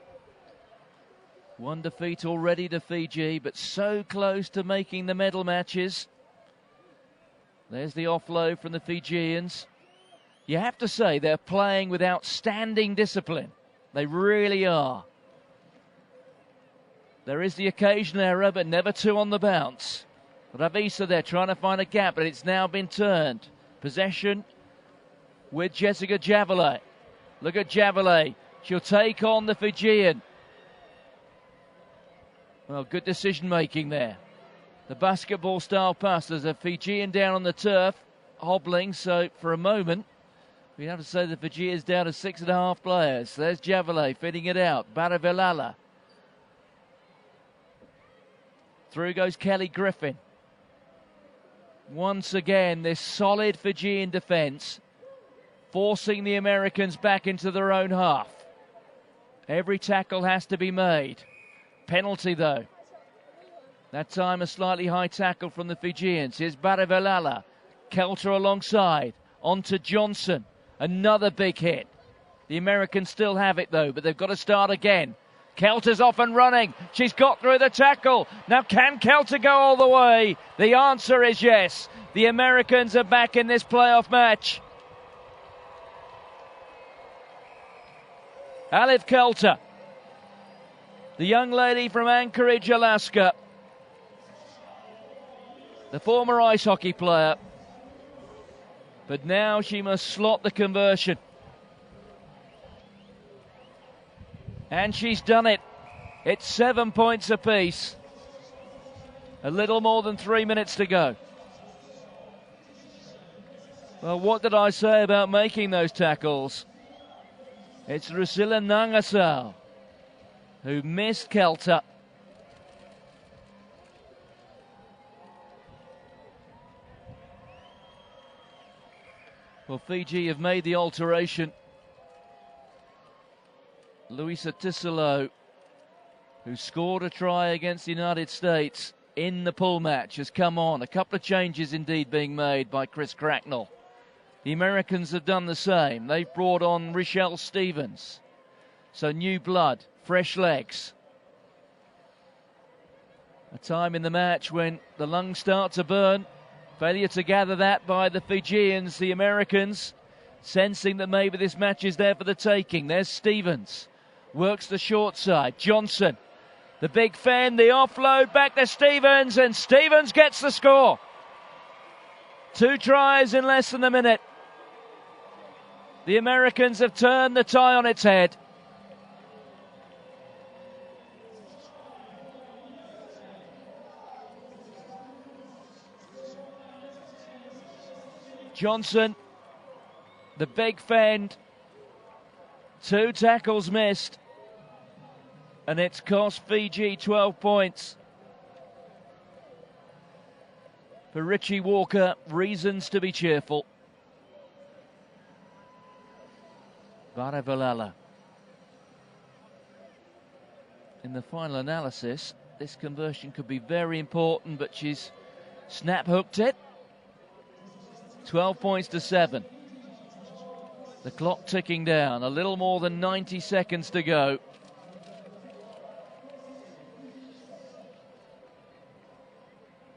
One defeat already to Fiji, but so close to making the medal matches. There's the offload from the Fijians. You have to say they're playing with outstanding discipline. They really are. There is the occasional error, but never two on the bounce. Ravisa there trying to find a gap, but it's now been turned. Possession with Jessica Javelet. Look at Javelet. She'll take on the Fijian. Well, good decision making there. The basketball style pass. There's a Fijian down on the turf, hobbling, so for a moment, we have to say the Fijians down to 6.5 players. There's Javelet fitting it out. Baravelala. Through goes Kelly Griffin. Once again, this solid Fijian defence forcing the Americans back into their own half. Every tackle has to be made. Penalty, though. That time a slightly high tackle from the Fijians. Here's Baravelala. Kelter alongside. On to Johnson. Another big hit. The Americans still have it, though, but they've got to start again. Kelter's off and running. She's got through the tackle. Now, can Kelter go all the way? The answer is yes. The Americans are back in this playoff match. Aliv Kelter, the young lady from Anchorage, Alaska, the former ice hockey player, but now she must slot the conversion. And she's done it. It's 7 points apiece. A little more than 3 minutes to go. Well, what did I say about making those tackles? It's Rusilla Nangasal who missed Kelter. Well, Fiji have made the alteration. Luisa Tisolo, who scored a try against the United States in the pool match, has come on. A couple of changes indeed being made by Chris Cracknell. The Americans have done the same. They've brought on Richelle Stevens. So new blood, fresh legs. A time in the match when the lungs start to burn. Failure to gather that by the Fijians, the Americans, sensing that maybe this match is there for the taking. There's Stevens. Works the short side. Johnson. The big fan, the offload back to Stevens, and Stevens gets the score. 2 tries in less than a minute. The Americans have turned the tie on its head. Johnson, the big fend, 2 tackles missed, and it's cost Fiji 12 points. For Richie Walker, reasons to be cheerful. Baravelala. In the final analysis, this conversion could be very important, but she's snap hooked it. 12 points to 7. The clock ticking down. A little more than 90 seconds to go.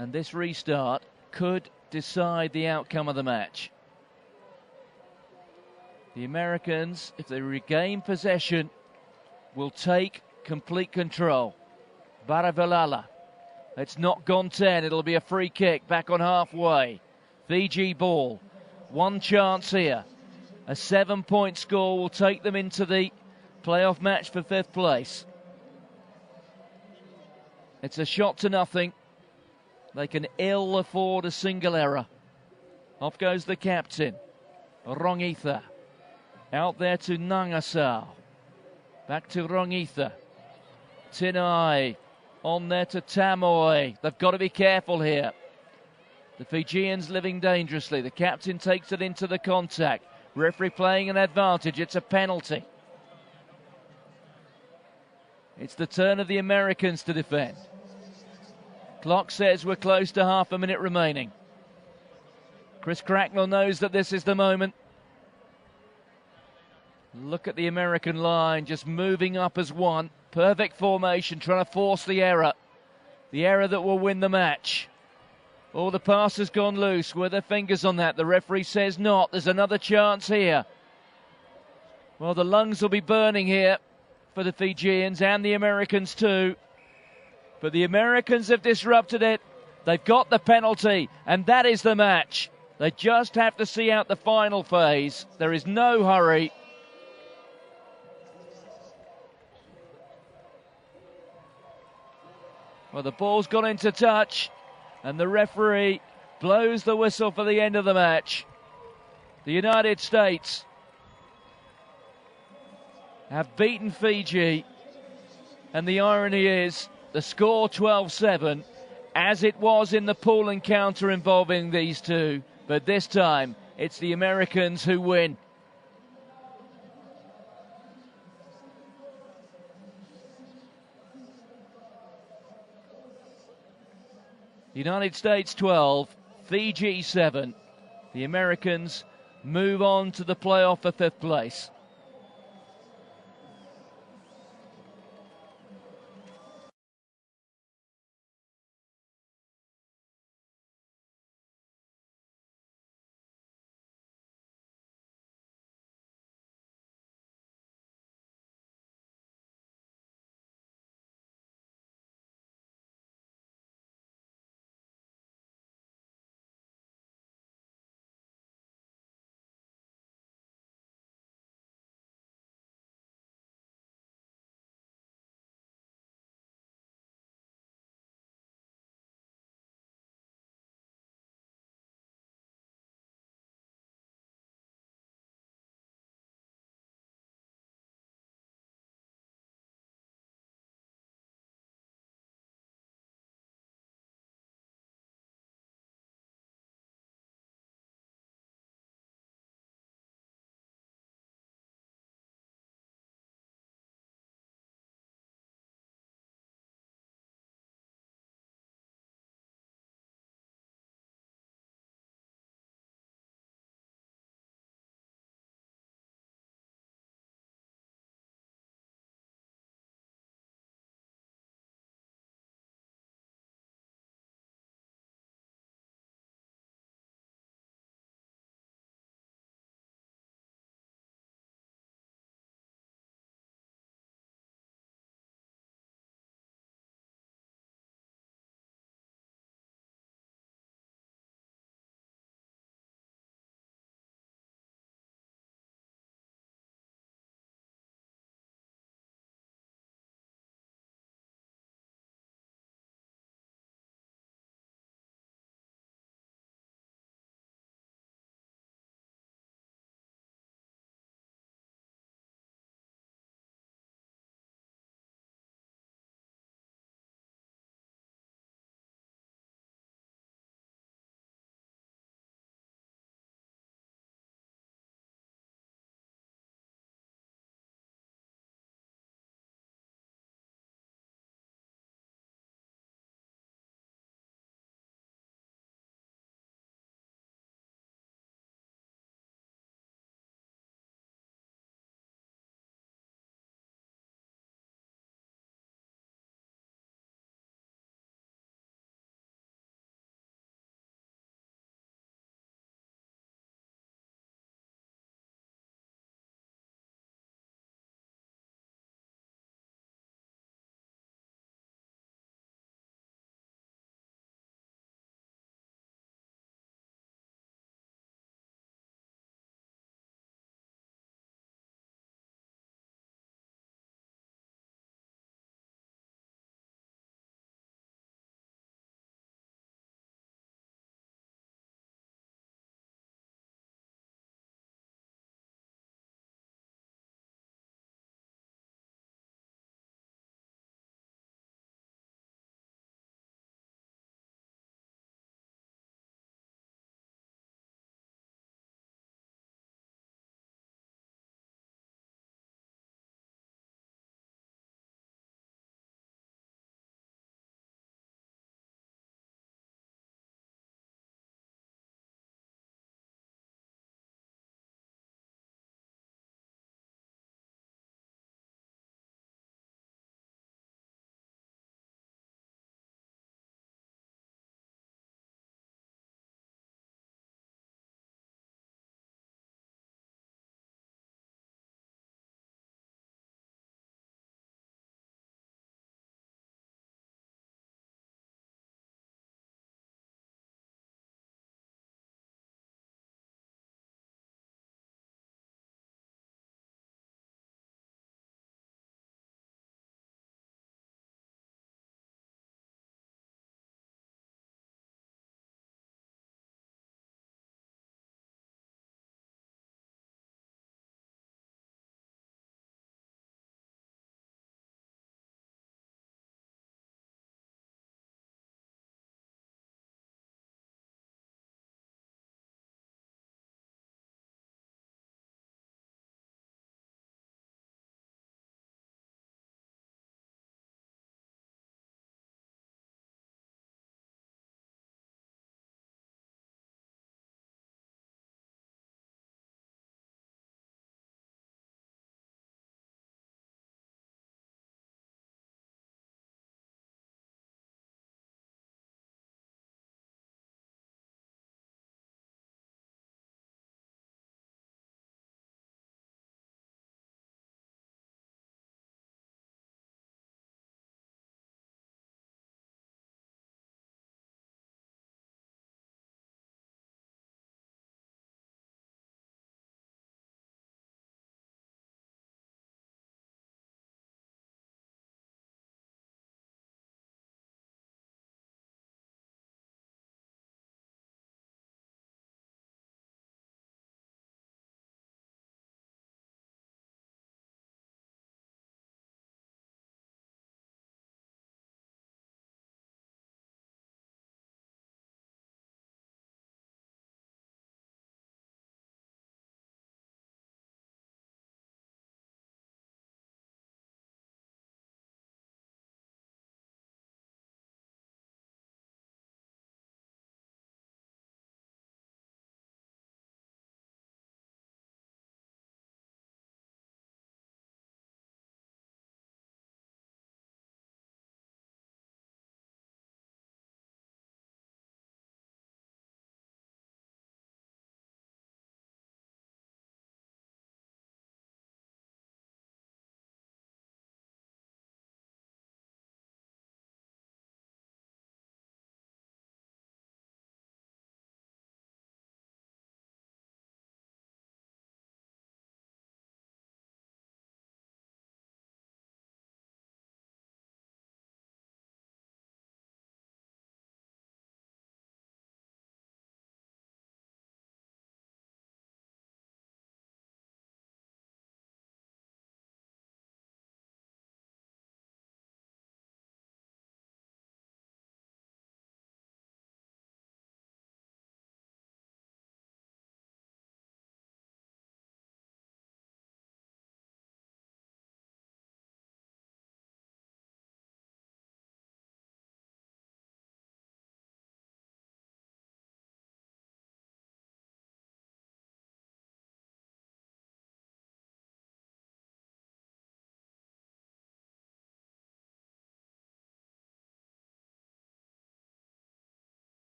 And this restart could decide the outcome of the match. The Americans, if they regain possession, will take complete control. Baravalala. It's not gone 10. It'll be a free kick back on halfway. Fiji ball. One chance here. A 7-point score will take them into the playoff match for 5th place. It's a shot to nothing. They can ill afford a single error. Off goes the captain, Rongitha. Out there to Nangasau. Back to Rongitha. Tinai on there to Tamoy. They've got to be careful here. The Fijians living dangerously. The captain takes it into the contact. Referee playing an advantage. It's a penalty. It's the turn of the Americans to defend. Clock says we're close to half a minute remaining. Chris Cracknell knows that this is the moment. Look at the American line just moving up as one. Perfect formation, trying to force the error. The error that will win the match. Oh, the pass has gone loose. Were their fingers on that? The referee says not. There's another chance here. Well, the lungs will be burning here for the Fijians and the Americans too. But the Americans have disrupted it. They've got the penalty, and that is the match. They just have to see out the final phase. There is no hurry. Well, the ball's gone into touch, and the referee blows the whistle for the end of the match. The United States have beaten Fiji, and the irony is the score 12-7, as it was in the pool encounter involving these two, but this time it's the Americans who win. United States 12, Fiji 7. The Americans move on to the playoff for 5th place.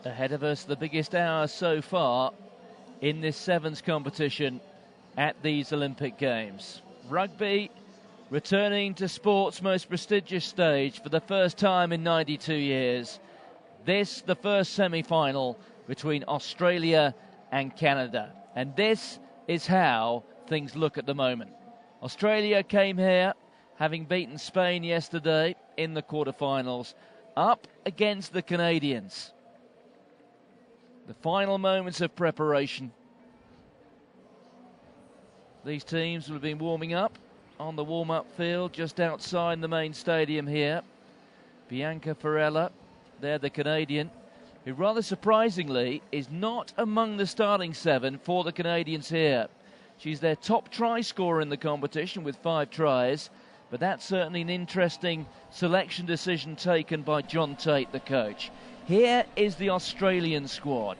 Ahead of us, the biggest hour so far in this sevens competition at these Olympic Games. Rugby returning to sport's most prestigious stage for the first time in 92 years. This, the first semi-final between Australia and Canada. And this is how things look at the moment. Australia came here, having beaten Spain yesterday in the quarterfinals, up against the Canadians. The final moments of preparation. These teams will have been warming up on the warm-up field just outside the main stadium here. Bianca Ferrella, there the Canadian, who rather surprisingly is not among the starting 7 for the Canadians here. She's their top try scorer in the competition with 5 tries, but that's certainly an interesting selection decision taken by John Tate, the coach. Here is the Australian squad.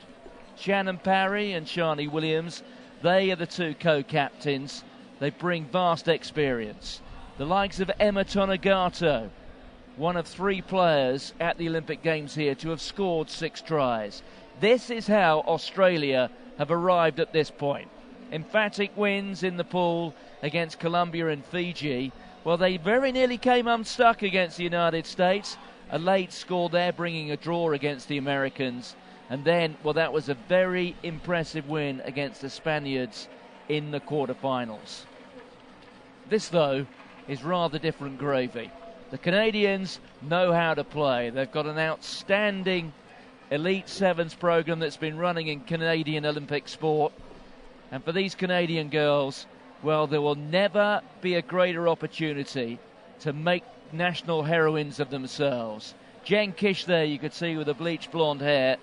Shannon Parry and Shani Williams, they are the 2 co-captains. They bring vast experience. The likes of Emma Tonagato, one of 3 players at the Olympic Games here to have scored 6 tries. This is how Australia have arrived at this point. Emphatic wins in the pool against Colombia and Fiji. Well, they very nearly came unstuck against the United States. A late score there, bringing a draw against the Americans. And then, well, that was a very impressive win against the Spaniards in the quarterfinals. This, though, is rather different gravy. The Canadians know how to play. They've got an outstanding Elite Sevens program that's been running in Canadian Olympic sport. And for these Canadian girls, well, there will never be a greater opportunity to make national heroines of themselves. Jen Kish there, you could see with the bleached blonde hair.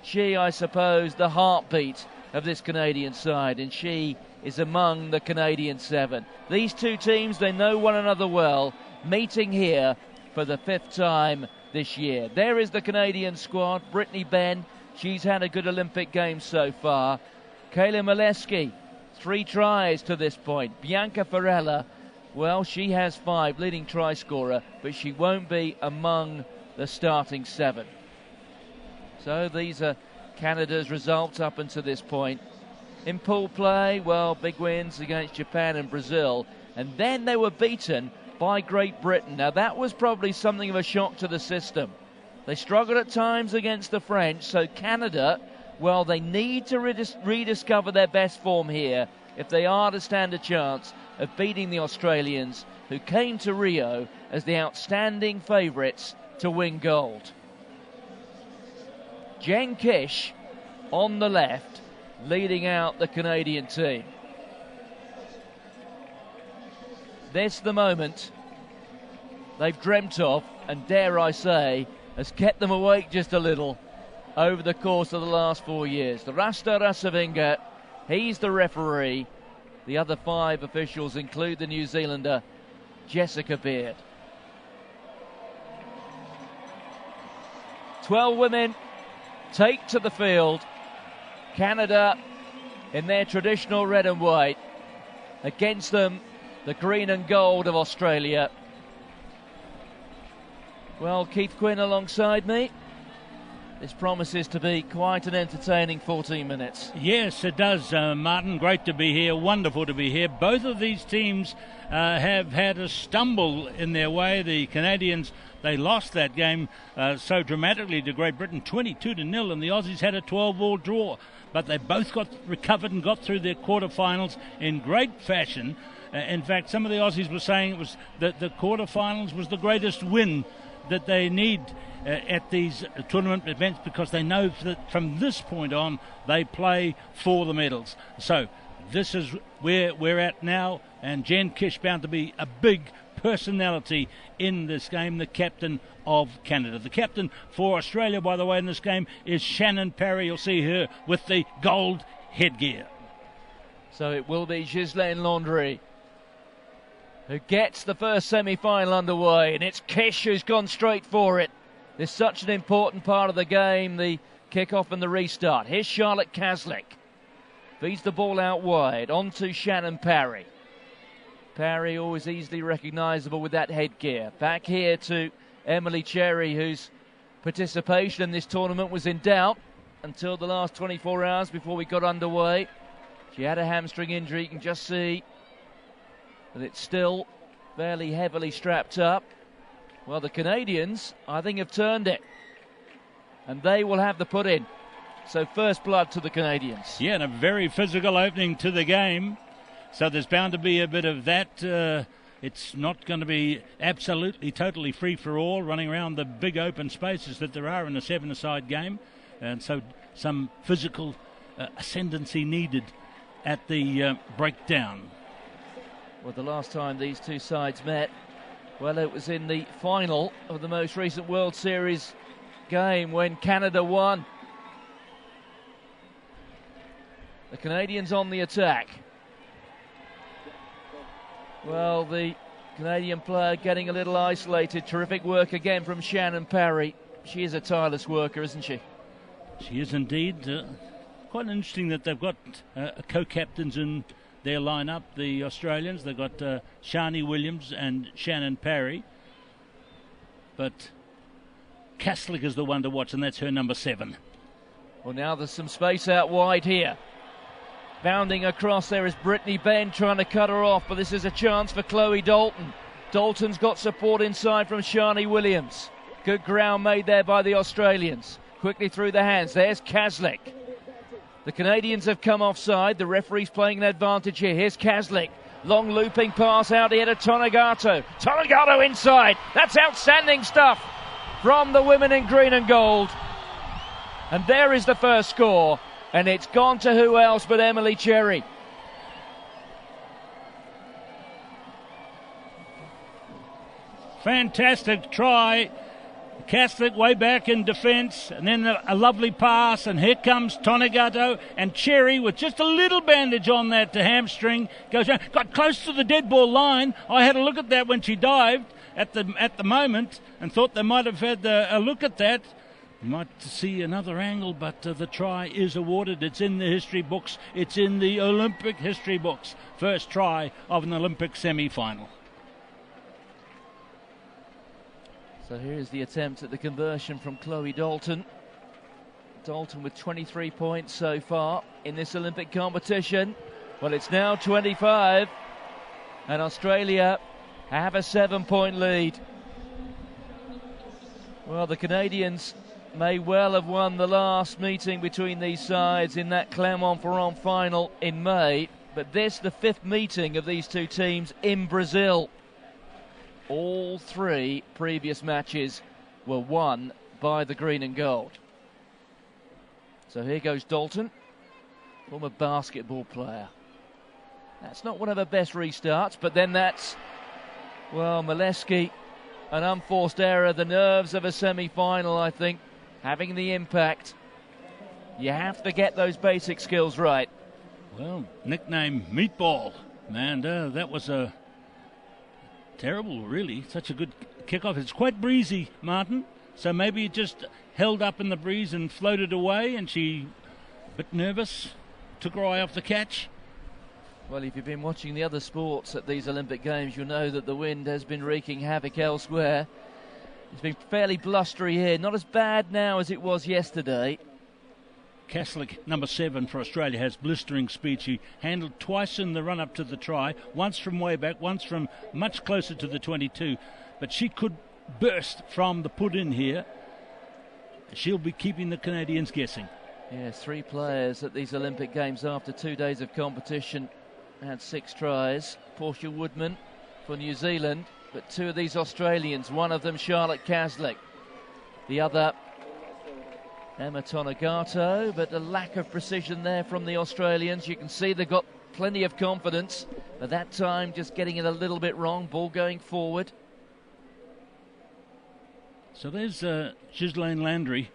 She, I suppose, the heartbeat of this Canadian side, and she is among the Canadian 7. These 2 teams, they know one another well, meeting here for the 5th time this year. There is the Canadian squad. Brittany Benn, she's had a good Olympic game so far. Kayla Molesky, 3 tries to this point. Bianca Ferrella, well, she has 5, leading try scorer, but she won't be among the starting 7. So these are Canada's results up until this point. In pool play, well, big wins against Japan and Brazil, and then they were beaten by Great Britain. Now that was probably something of a shock to the system. They struggled at times against the French, so Canada, well, they need to rediscover their best form here if they are to stand a chance of beating the Australians, who came to Rio as the outstanding favourites to win gold. Jen Kish on the left, leading out the Canadian team. This the moment they've dreamt of, and dare I say, has kept them awake just a little over the course of the last 4 years. The Rasta Rasavinga, he's the referee. The other 5 officials include the New Zealander Jessica Beard. 12 women take to the field. Canada in their traditional red and white. Against them, the green and gold of Australia. Well, Keith Quinn alongside me. This promises to be quite an entertaining 14 minutes. Yes, it does, Martin. Great to be here. Wonderful to be here. Both of these teams have had a stumble in their way. The Canadians, they lost that game so dramatically to Great Britain, 22-0, and the Aussies had a 12-all draw. But they both got recovered and got through their quarterfinals in great fashion. In fact, some of the Aussies were saying it was that the quarterfinals was the greatest win that they need at these tournament events, because they know that from this point on they play for the medals. So this is where we're at now, and Jen Kish bound to be a big personality in this game, the captain of Canada. The captain for Australia, by the way, in this game is Shannon Parry. You'll see her with the gold headgear. So it will be Ghislaine Landry who gets the first semi-final underway, and it's Kish who's gone straight for it. It's such an important part of the game, the kick-off and the restart. Here's Charlotte Kaslik. Feeds the ball out wide, on to Shannon Parry. Parry always easily recognisable with that headgear. Back here to Emily Cherry, who's participation in this tournament was in doubt until the last 24 hours before we got underway. She had a hamstring injury. You can just see that it's still fairly heavily strapped up. Well, the Canadians, I think, have turned it, and they will have the put in. So first blood to the Canadians. Yeah, and a very physical opening to the game. So there's bound to be a bit of that. It's not going to be absolutely, totally free for all, running around the big open spaces that there are in a seven-a-side game. And so some physical ascendancy needed at the breakdown. Well, the last time these two sides met, well, it was in the final of the most recent World Series game when Canada won. The Canadians on the attack. Well, the Canadian player getting a little isolated. Terrific work again from Shannon Parry. She is a tireless worker, isn't she? She is indeed. Quite interesting that they've got co-captains in their lineup, the Australians. They've got Shani Williams and Shannon Parry. But Kaslik is the one to watch, and that's her number 7. Well, now there's some space out wide here. Bounding across there is Brittany Benn trying to cut her off, but this is a chance for Chloe Dalton. Dalton's got support inside from Shani Williams. Good ground made there by the Australians. Quickly through the hands. There's Kaslik. The Canadians have come offside. The referee's playing an advantage here. Here's Kaslik. Long looping pass out here to Tonegato. Tonegato inside. That's outstanding stuff from the women in green and gold. And there is the first score. And it's gone to who else but Emily Cherry. Fantastic try. Kaslik way back in defence, and then a lovely pass, and here comes Tonegato, and Cherry with just a little bandage on that hamstring goes around. Got close to the dead ball line. I had a look at that when she dived at the moment and thought they might have had a look at that. Might see another angle, but the try is awarded. It's in the history books. It's in the Olympic history books. First try of an Olympic semi-final. So here's the attempt at the conversion from Chloe Dalton. Dalton with 23 points so far in this Olympic competition. Well, it's now 25, and Australia have a 7-point lead. Well, the Canadians may well have won the last meeting between these sides in that Clermont-Ferrand final in May, but this, the 5th meeting of these two teams in Brazil. All 3 previous matches were won by the green and gold. So here goes Dalton, former basketball player. That's not one of her best restarts, but then that's, well, Molesky, an unforced error, the nerves of a semi-final, I think, having the impact. You have to get those basic skills right. Well, nickname Meatball. Man, that was a terrible, really. Such a good kickoff. It's quite breezy, Martin. So maybe it just held up in the breeze and floated away, and she, a bit nervous, took her eye off the catch. Well, if you've been watching the other sports at these Olympic Games, you'll know that the wind has been wreaking havoc elsewhere. It's been fairly blustery here. Not as bad now as it was yesterday. Kaslik, number 7 for Australia, has blistering speed. She handled twice in the run-up to the try, once from way back, once from much closer to the 22. But she could burst from the put-in here. She'll be keeping the Canadians guessing. Yes, 3 players at these Olympic Games after 2 days of competition had 6 tries. Portia Woodman for New Zealand, but 2 of these Australians, one of them Charlotte Kaslik, the other Emma Tonegato, but a lack of precision there from the Australians. You can see they've got plenty of confidence, but that time just getting it a little bit wrong, ball going forward. So there's Ghislaine Landry,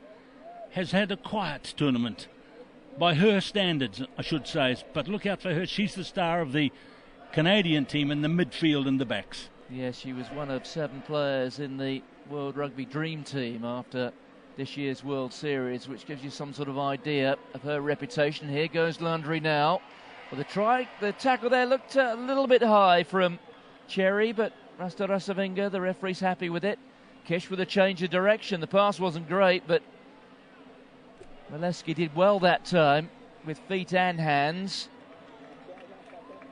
has had a quiet tournament by her standards, I should say, but look out for her. She's the star of the Canadian team in the midfield and the backs. Yeah, she was one of 7 players in the World Rugby Dream Team after this year's World Series, which gives you some sort of idea of her reputation. Here goes Landry now. Well, the tackle there looked a little bit high from Cherry, but Rasta Rasavinga, the referee's happy with it. Kish with a change of direction. The pass wasn't great, but Molesky did well that time with feet and hands.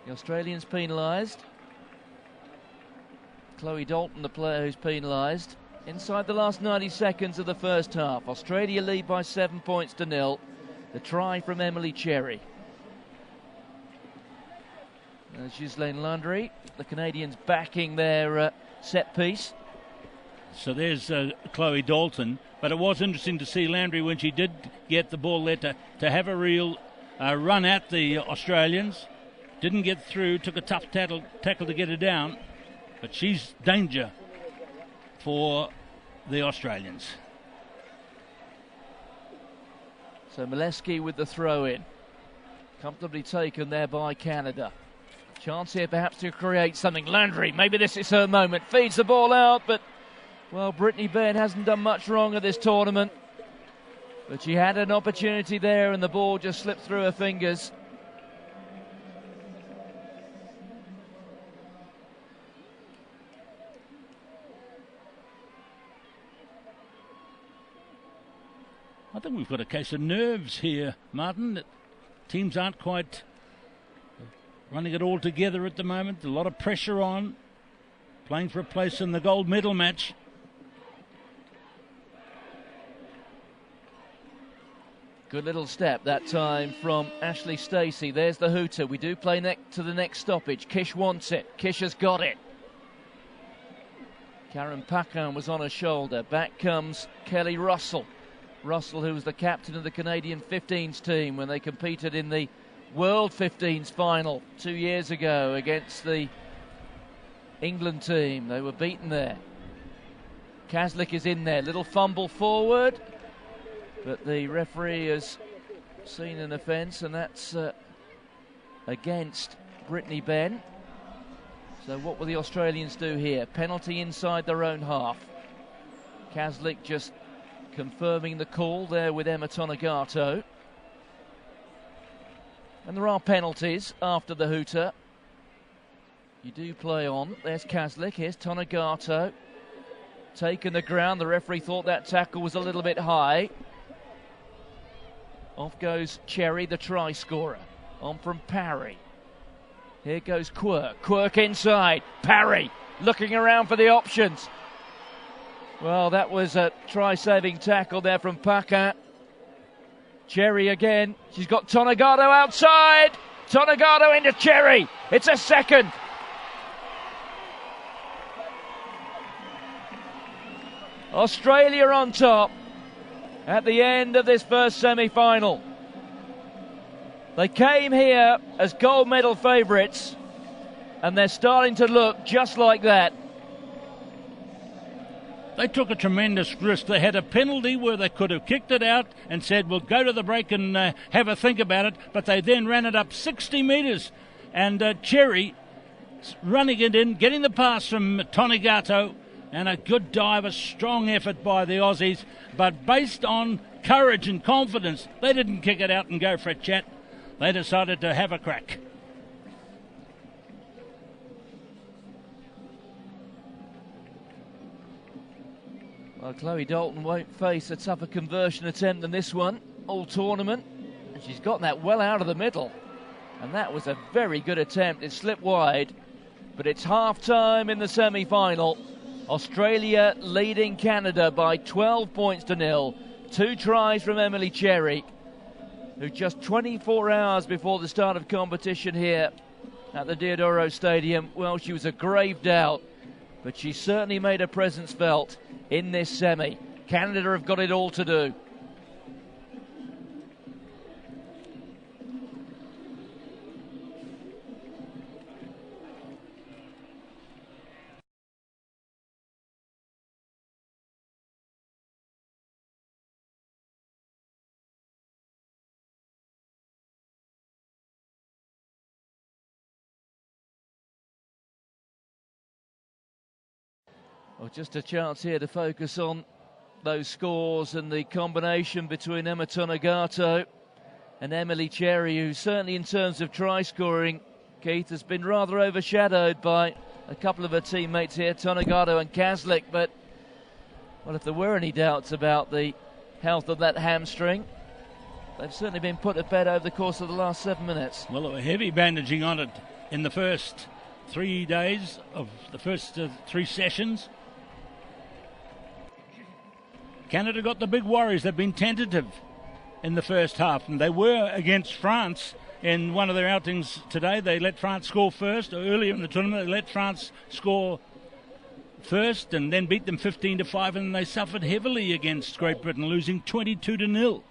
The Australians penalised. Chloe Dalton, the player who's penalised. Inside the last 90 seconds of the first half, Australia lead by 7 points to 0. The try from Emily Cherry. Ghislaine Landry, the Canadians backing their set piece. So there's Chloe Dalton, but it was interesting to see Landry when she did get the ball there to have a real run at the Australians. Didn't get through, took a tough tackle to get her down, but she's danger for the Australians. So Molesky with the throw-in. Comfortably taken there by Canada. Chance here perhaps to create something. Landry, maybe this is her moment. Feeds the ball out, but, well, Brittany Benn hasn't done much wrong at this tournament. But she had an opportunity there and the ball just slipped through her fingers. I think we've got a case of nerves here, Martin. Teams aren't quite running it all together at the moment. A lot of pressure on. Playing for a place in the gold medal match. Good little step that time from Ashley Stacey. There's the hooter. We do play to the next stoppage. Kish wants it. Kish has got it. Karen Paquin was on her shoulder. Back comes Kelly Russell. Russell, who was the captain of the Canadian 15s team when they competed in the World 15s final 2 years ago against the England team. They were beaten there. Kaslik is in there. Little fumble forward, but the referee has seen an offence, and that's against Brittany Benn. So what will the Australians do here? Penalty inside their own half. Kaslik just confirming the call there with Emma Tonegato. And there are penalties after the hooter. You do play on. There's Kaslik. Here's Tonegato. Taken the ground. The referee thought that tackle was a little bit high. Off goes Cherry, the try scorer. On from Parry. Here goes Quirk. Quirk inside. Parry looking around for the options. Well, that was a try-saving tackle there from Paquin. Cherry again. She's got Tonegato outside. Tonegato into Cherry. It's a second. Australia on top at the end of this first semi-final. They came here as gold medal favourites, and they're starting to look just like that. They took a tremendous risk. They had a penalty where they could have kicked it out and said, we'll go to the break and have a think about it. But they then ran it up 60 metres. And Cherry running it in, getting the pass from Tonegato. And a good dive, a strong effort by the Aussies. But based on courage and confidence, they didn't kick it out and go for a chat. They decided to have a crack. Well, Chloe Dalton won't face a tougher conversion attempt than this one all tournament. And she's got that well out of the middle. And that was a very good attempt. It slipped wide. But it's half-time in the semi-final. Australia leading Canada by 12 points to 0. 2 tries from Emily Cherry, who just 24 hours before the start of competition here at the Diodoro Stadium, well, she was a grave doubt. But she certainly made her presence felt in this semi. Canada have got it all to do. Well, just a chance here to focus on those scores and the combination between Emma Tonegato and Emily Cherry, who certainly in terms of try scoring, Keith, has been rather overshadowed by a couple of her teammates here, Tonegato and Kaslik, but Well, if there were any doubts about the health of that hamstring, they've certainly been put to bed over the course of the last 7 minutes. Well, there were heavy bandaging on it in the first 3 days of the first 3 sessions. Canada got the big worries. They've been tentative in the first half, and they were against France in one of their outings today. They let France score first. Earlier in the tournament, they let France score first and then beat them 15-5, and they suffered heavily against Great Britain, losing 22-0.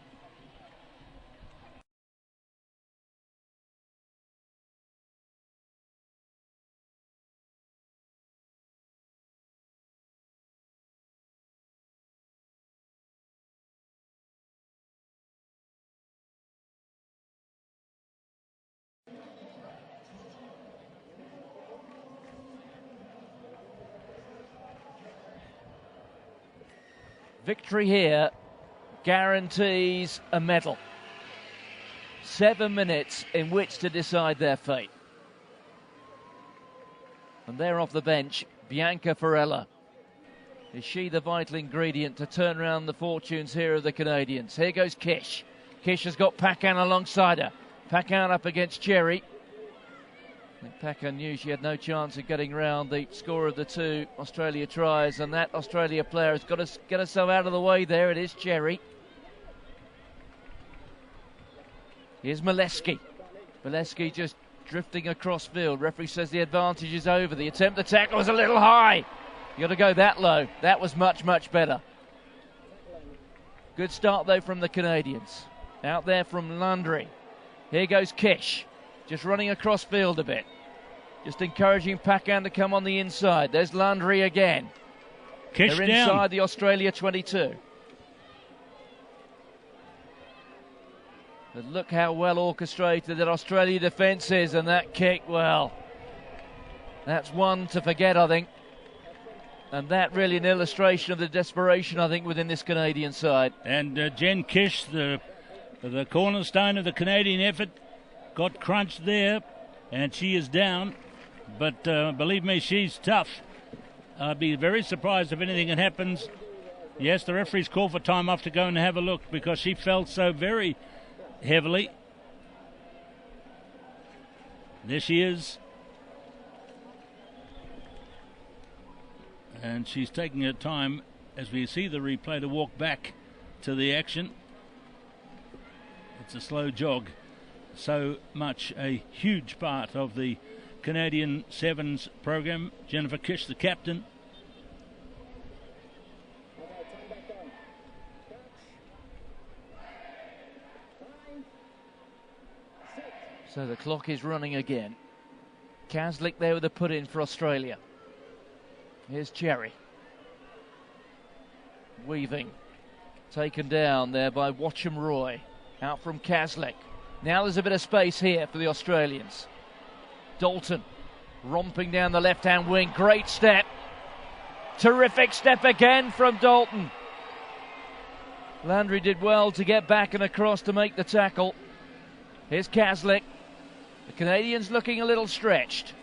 Victory here guarantees a medal. 7 minutes in which to decide their fate. And there off the bench, Bianca Farella. Is she the vital ingredient to turn around the fortunes here of the Canadians? Here goes Kish. Kish has got Pacan alongside her. Pacan up against Cherry. I think Pacan knew she had no chance of getting round the score of the 2 Australia tries, and that Australia player has got to get herself out of the way there. It is Cherry. Here's Molesky. Molesky just drifting across field. Referee says the advantage is over. The attempt to tackle was a little high. You got to go that low. That was much, much better. Good start though from the Canadians. Out there from Landry. Here goes Kish. Just running across field a bit. Just encouraging Pacan to come on the inside. There's Landry again. Kish They're down. inside the Australia 22. But look how well orchestrated that Australia defence is, and that kick, well, that's one to forget, I think. And that really an illustration of the desperation, I think, within this Canadian side. And Jen Kish, the cornerstone of the Canadian effort, got crunched there, and she is down. But believe me, she's tough. I'd be very surprised if anything happens. Yes, the referee's called for time off to go and have a look because she fell so very heavily. There she is. And she's taking her time as we see the replay to walk back to the action. It's a slow jog. So much a huge part of the Canadian Sevens program. Jennifer Kish, the captain. So the clock is running again. Kaslik there with a put in for Australia. Here's Cherry. Weaving. Taken down there by Watcham Roy. Out from Kaslik. Now there's a bit of space here for the Australians. Dalton romping down the left-hand wing. Great step. Terrific step again from Dalton. Landry did well to get back and across to make the tackle. Here's Kaslik. The Canadians looking a little stretched.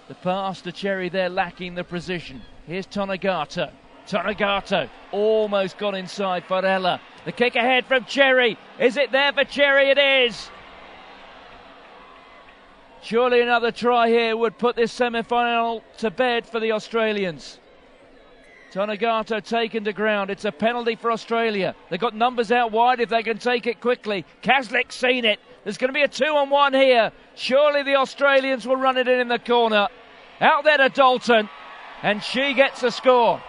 The pass to Cherry there lacking the precision. Here's Tonegato. Tonegato almost got inside Farella. The kick ahead from Cherry. Is it there for Cherry? It is. Surely another try here would put this semi-final to bed for the Australians. Tonegato taken to ground. It's a penalty for Australia. They've got numbers out wide if they can take it quickly. Kaslik's seen it. There's going to be a 2-on-1 here. Surely the Australians will run it in the corner. Out there to Dalton. And she gets a score.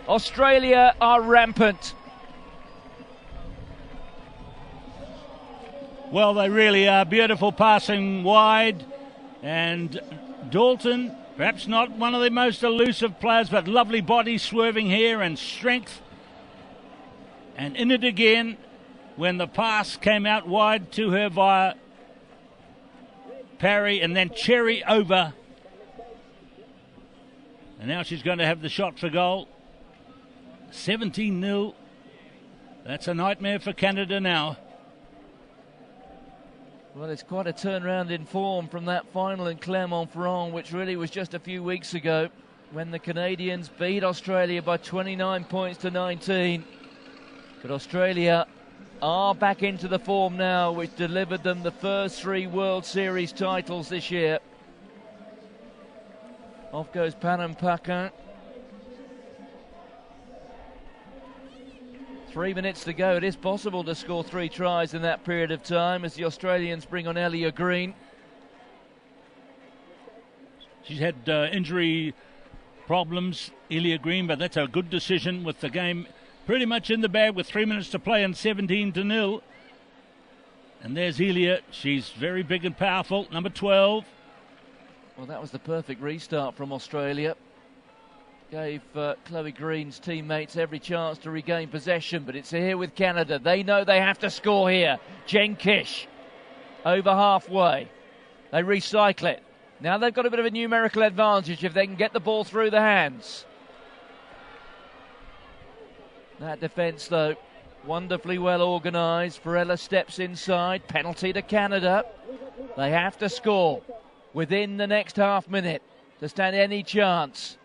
Australia are rampant. Well, they really are. Beautiful passing wide. And Dalton, perhaps not one of the most elusive players, but lovely body swerving here and strength. And in it again when the pass came out wide to her via Parry and then Cherry over. And now she's going to have the shot for goal. 17-0. That's a nightmare for Canada now. Well, it's quite a turnaround in form from that final in Clermont-Ferrand, which really was just a few weeks ago. when the Canadians beat Australia by 29 points to 19. But Australia are back into the form now, which delivered them the first 3 World Series titles this year. Off goes Panam Paquin. 3 minutes to go. It is possible to score 3 tries in that period of time as the Australians bring on Ellia Green. She's had injury problems, Ellia Green, but that's a good decision with the game pretty much in the bag with 3 minutes to play and 17-0. And there's Ellia. She's very big and powerful, number 12. Well, that was the perfect restart from Australia. Gave Chloe Green's teammates every chance to regain possession, but it's here with Canada. They know they have to score here. Jen Kish over halfway. They recycle it. Now they've got a bit of a numerical advantage if they can get the ball through the hands. That defence, though, wonderfully well organised. Varela steps inside. Penalty to Canada. They have to score within the next half minute to stand any chance.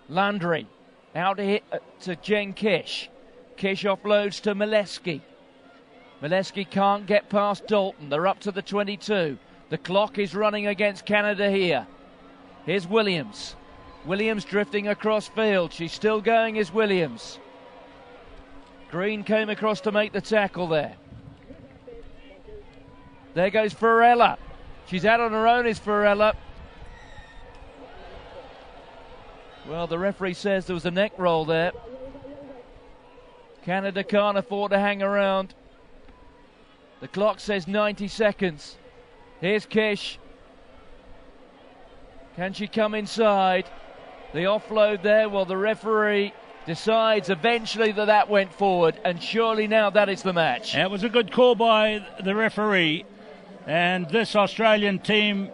Landry out to Jen Kish. Kish offloads to Mileski. Mileski can't get past Dalton. They're up to the 22. The clock is running against Canada here. Here's Williams. Williams drifting across field. She's still going as Williams. Green came across to make the tackle there. There goes Varela. She's out on her own, is Varela. Well, the referee says there was a neck roll there. Canada can't afford to hang around. The clock says 90 seconds. Here's Kish. Can she come inside? The offload there, well, the referee decides eventually that went forward, and surely now that is the match. It was a good call by the referee, and this Australian team,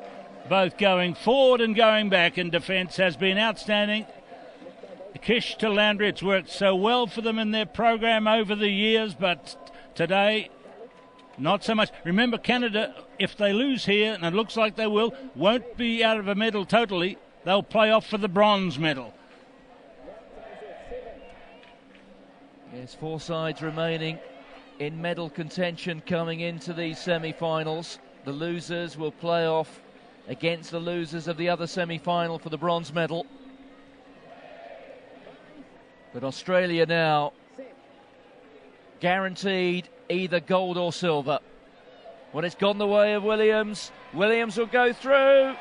both going forward and going back in defence, has been outstanding. Kish to Landry, it's worked so well for them in their program over the years, but today, not so much. Remember, Canada, if they lose here, and it looks like they will, won't be out of a medal totally. They'll play off for the bronze medal. Yes, 4 sides remaining in medal contention coming into these semi-finals. The losers will play off against the losers of the other semi-final for the bronze medal. But Australia now guaranteed either gold or silver. Well, it's gone the way of Williams. Williams will go through.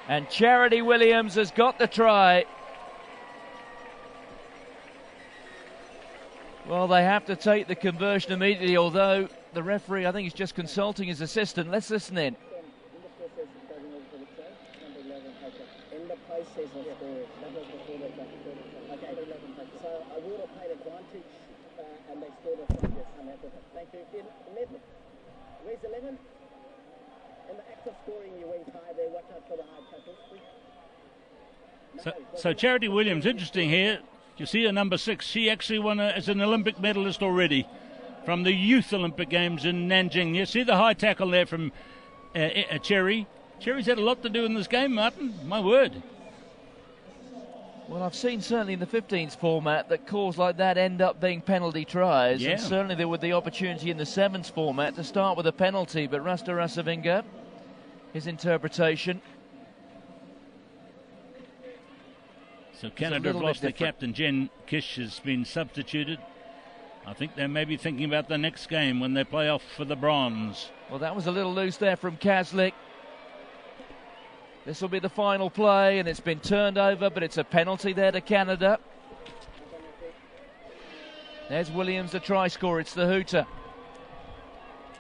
And Charity Williams has got the try. Well, they have to take the conversion immediately, although the referee, I think, is just consulting his assistant. Let's listen in. So Charity Williams, interesting here. You see her number 6. She actually won as an Olympic medalist already from the Youth Olympic Games in Nanjing. You see the high tackle there from Cherry. Cherry's had a lot to do in this game, Martin. My word. Well, I've seen certainly in the 15s format that calls like that end up being penalty tries. Yeah. And certainly there was the opportunity in the 7s format to start with a penalty. But Rasta Rasavinga, his interpretation. So Canada have lost their captain. Jen Kish has been substituted. I think they may be thinking about the next game when they play off for the bronze. Well, that was a little loose there from Kaslik. This will be the final play, and it's been turned over, but it's a penalty there to Canada. There's Williams, the try scorer. It's the hooter.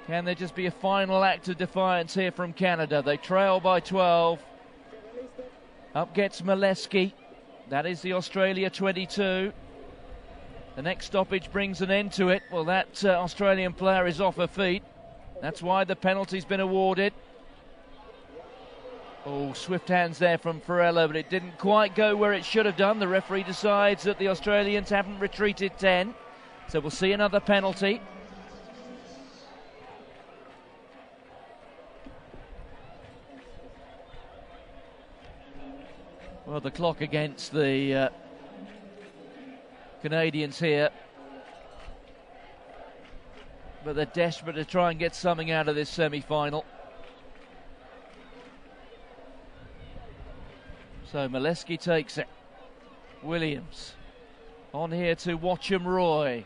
Can there just be a final act of defiance here from Canada? They trail by 12. Up gets Mileski. That is the Australia 22. The next stoppage brings an end to it. Well, that Australian player is off her feet. That's why the penalty's been awarded. Oh, swift hands there from Varela, but it didn't quite go where it should have done. The referee decides that the Australians haven't retreated 10. So we'll see another penalty. Well, the clock against the Canadians here. But they're desperate to try and get something out of this semi-final. So Molesky takes it. Williams on here to Watcham Roy.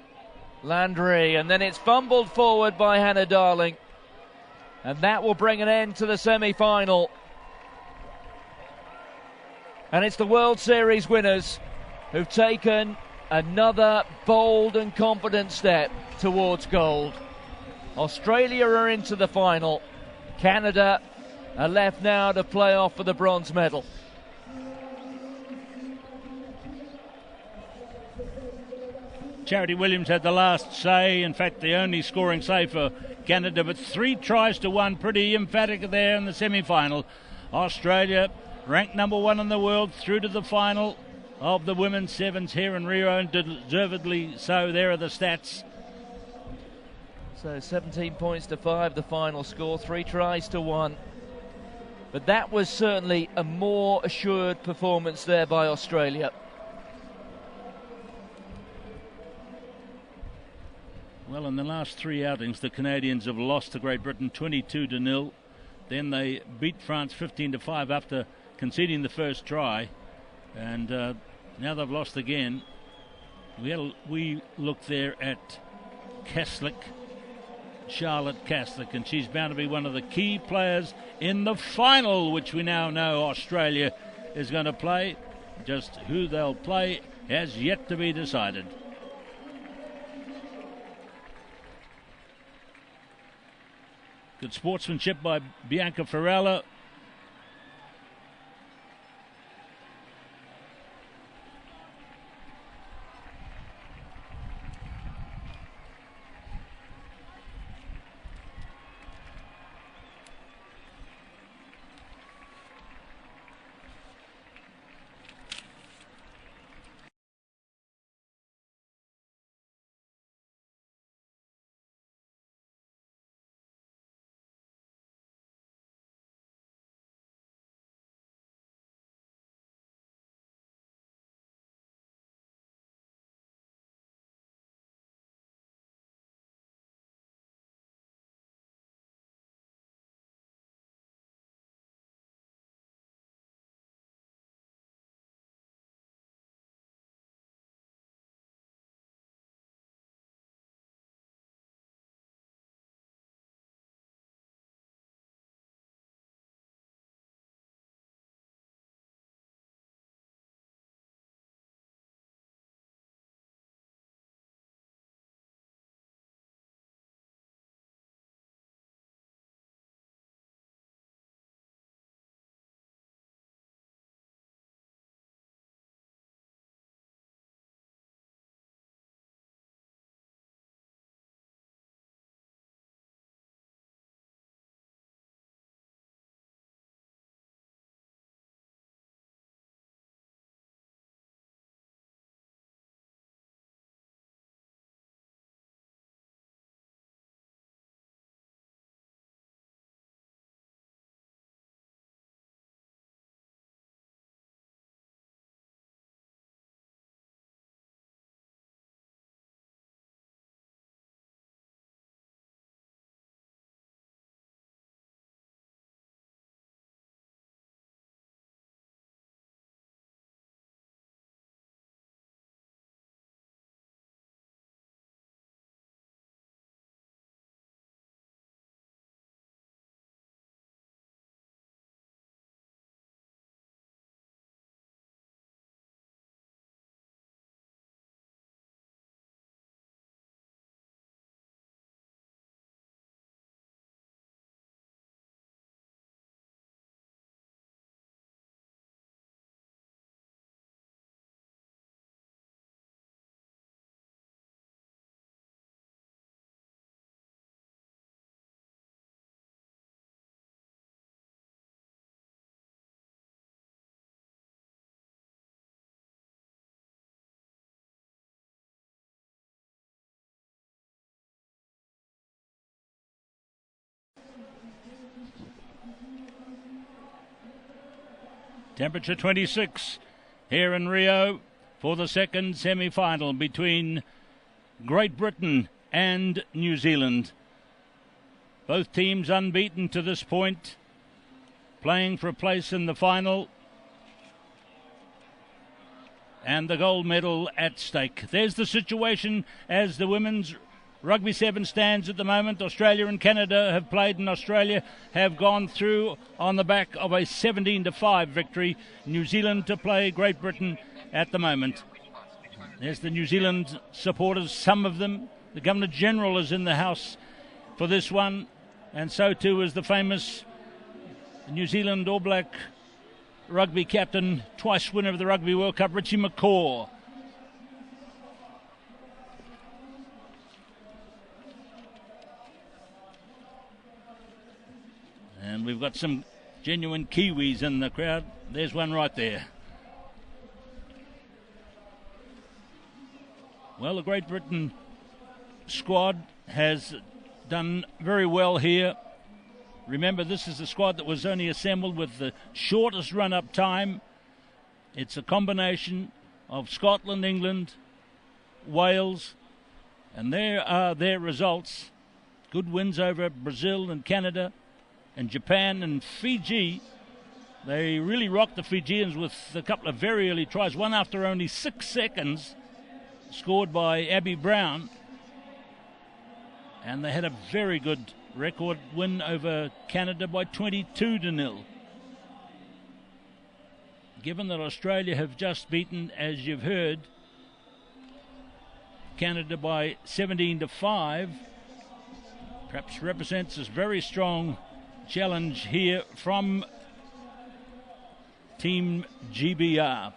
Landry, and then it's fumbled forward by Hannah Darling. And that will bring an end to the semi-final. And it's the World Series winners who've taken another bold and confident step towards gold. Australia are into the final. Canada are left now to play off for the bronze medal. Charity Williams had the last say, in fact the only scoring say for Canada, but 3 tries to 1, pretty emphatic there in the semi-final. Australia, ranked number 1 in the world, through to the final of the women's sevens here in Rio, and deservedly so. There are the stats. So 17 points to 5, the final score, 3 tries to 1. But that was certainly a more assured performance there by Australia. Well, in the last 3 outings, the Canadians have lost to Great Britain 22-0. Then they beat France 15-5 after conceding the first try. And now they've lost again. We look there at Charlotte Caslick, and she's bound to be one of the key players in the final, which we now know Australia is going to play. Just who they'll play has yet to be decided. Good sportsmanship by Bianca Farella. Temperature 26 here in Rio for the second semi-final between Great Britain and New Zealand. Both teams unbeaten to this point, playing for a place in the final and the gold medal at stake. There's the situation as the women's Rugby 7 stands at the moment. Australia and Canada have played, and Australia have gone through on the back of a 17-5 victory. New Zealand to play Great Britain at the moment. There's the New Zealand supporters, some of them. The Governor-General is in the house for this one, and so too is the famous New Zealand All Black rugby captain, twice winner of the Rugby World Cup, Richie McCaw. And we've got some genuine Kiwis in the crowd. There's one right there. Well, the Great Britain squad has done very well here. Remember, this is a squad that was only assembled with the shortest run-up time. It's a combination of Scotland, England, Wales, and there are their results. Good wins over Brazil and Canada and Japan and Fiji. They really rocked the Fijians with a couple of very early tries, one after only 6 seconds, scored by Abby Brown. And they had a very good record win over Canada by 22-0. Given that Australia have just beaten, as you've heard, Canada by 17-5, perhaps represents this very strong challenge here from Team GBR.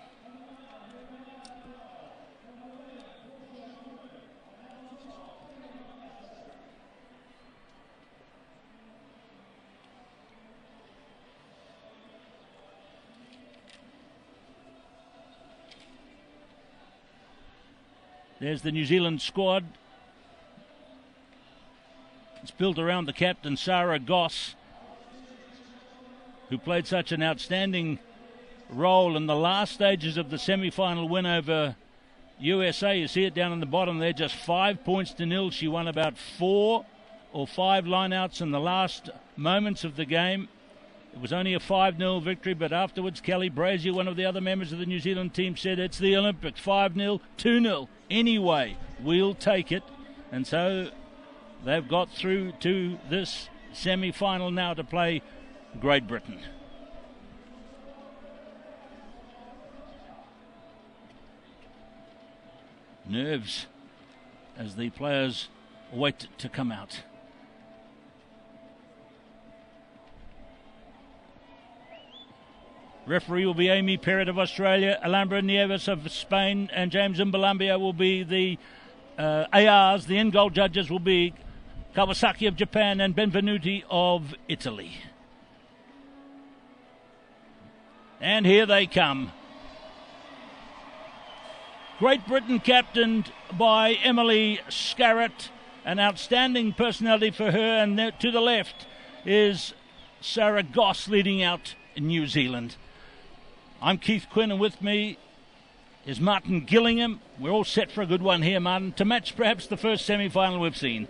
There's the New Zealand squad. It's built around the captain, Sarah Goss, who played such an outstanding role in the last stages of the semi-final win over USA. You see it down on the bottom there, just 5 points to nil. She won about 4 or 5 line-outs in the last moments of the game. It was only a 5-0 victory, but afterwards Kelly Brazier, one of the other members of the New Zealand team, said it's the Olympics, 5-0, 2-0. Anyway, we'll take it. And so they've got through to this semi-final now to play Great Britain. Nerves as the players wait to come out. Referee will be Amy Perrett of Australia, Alhambra Nieves of Spain, and James Mbalambia will be the ARs. The in-goal judges will be Kawasaki of Japan and Benvenuti of Italy. And here they come. Great Britain captained by Emily Scarrett, an outstanding personality for her, and there, to the left is Sarah Goss leading out New Zealand. I'm Keith Quinn, and with me is Martin Gillingham. We're all set for a good one here, Martin, to match perhaps the first semi-final we've seen.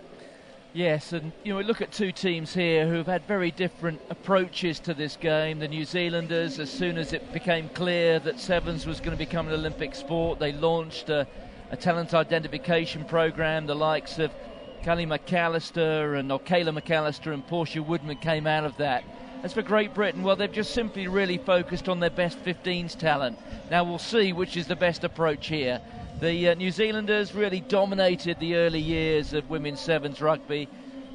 Yes, and we look at two teams here who have had very different approaches to this game. The New Zealanders, as soon as it became clear that sevens was going to become an Olympic sport, they launched a talent identification program. The likes of Kayla McAllister and Portia Woodman came out of that. As for Great Britain, well, they've just simply really focused on their best 15s talent. Now we'll see which is the best approach here. The New Zealanders really dominated the early years of women's sevens rugby.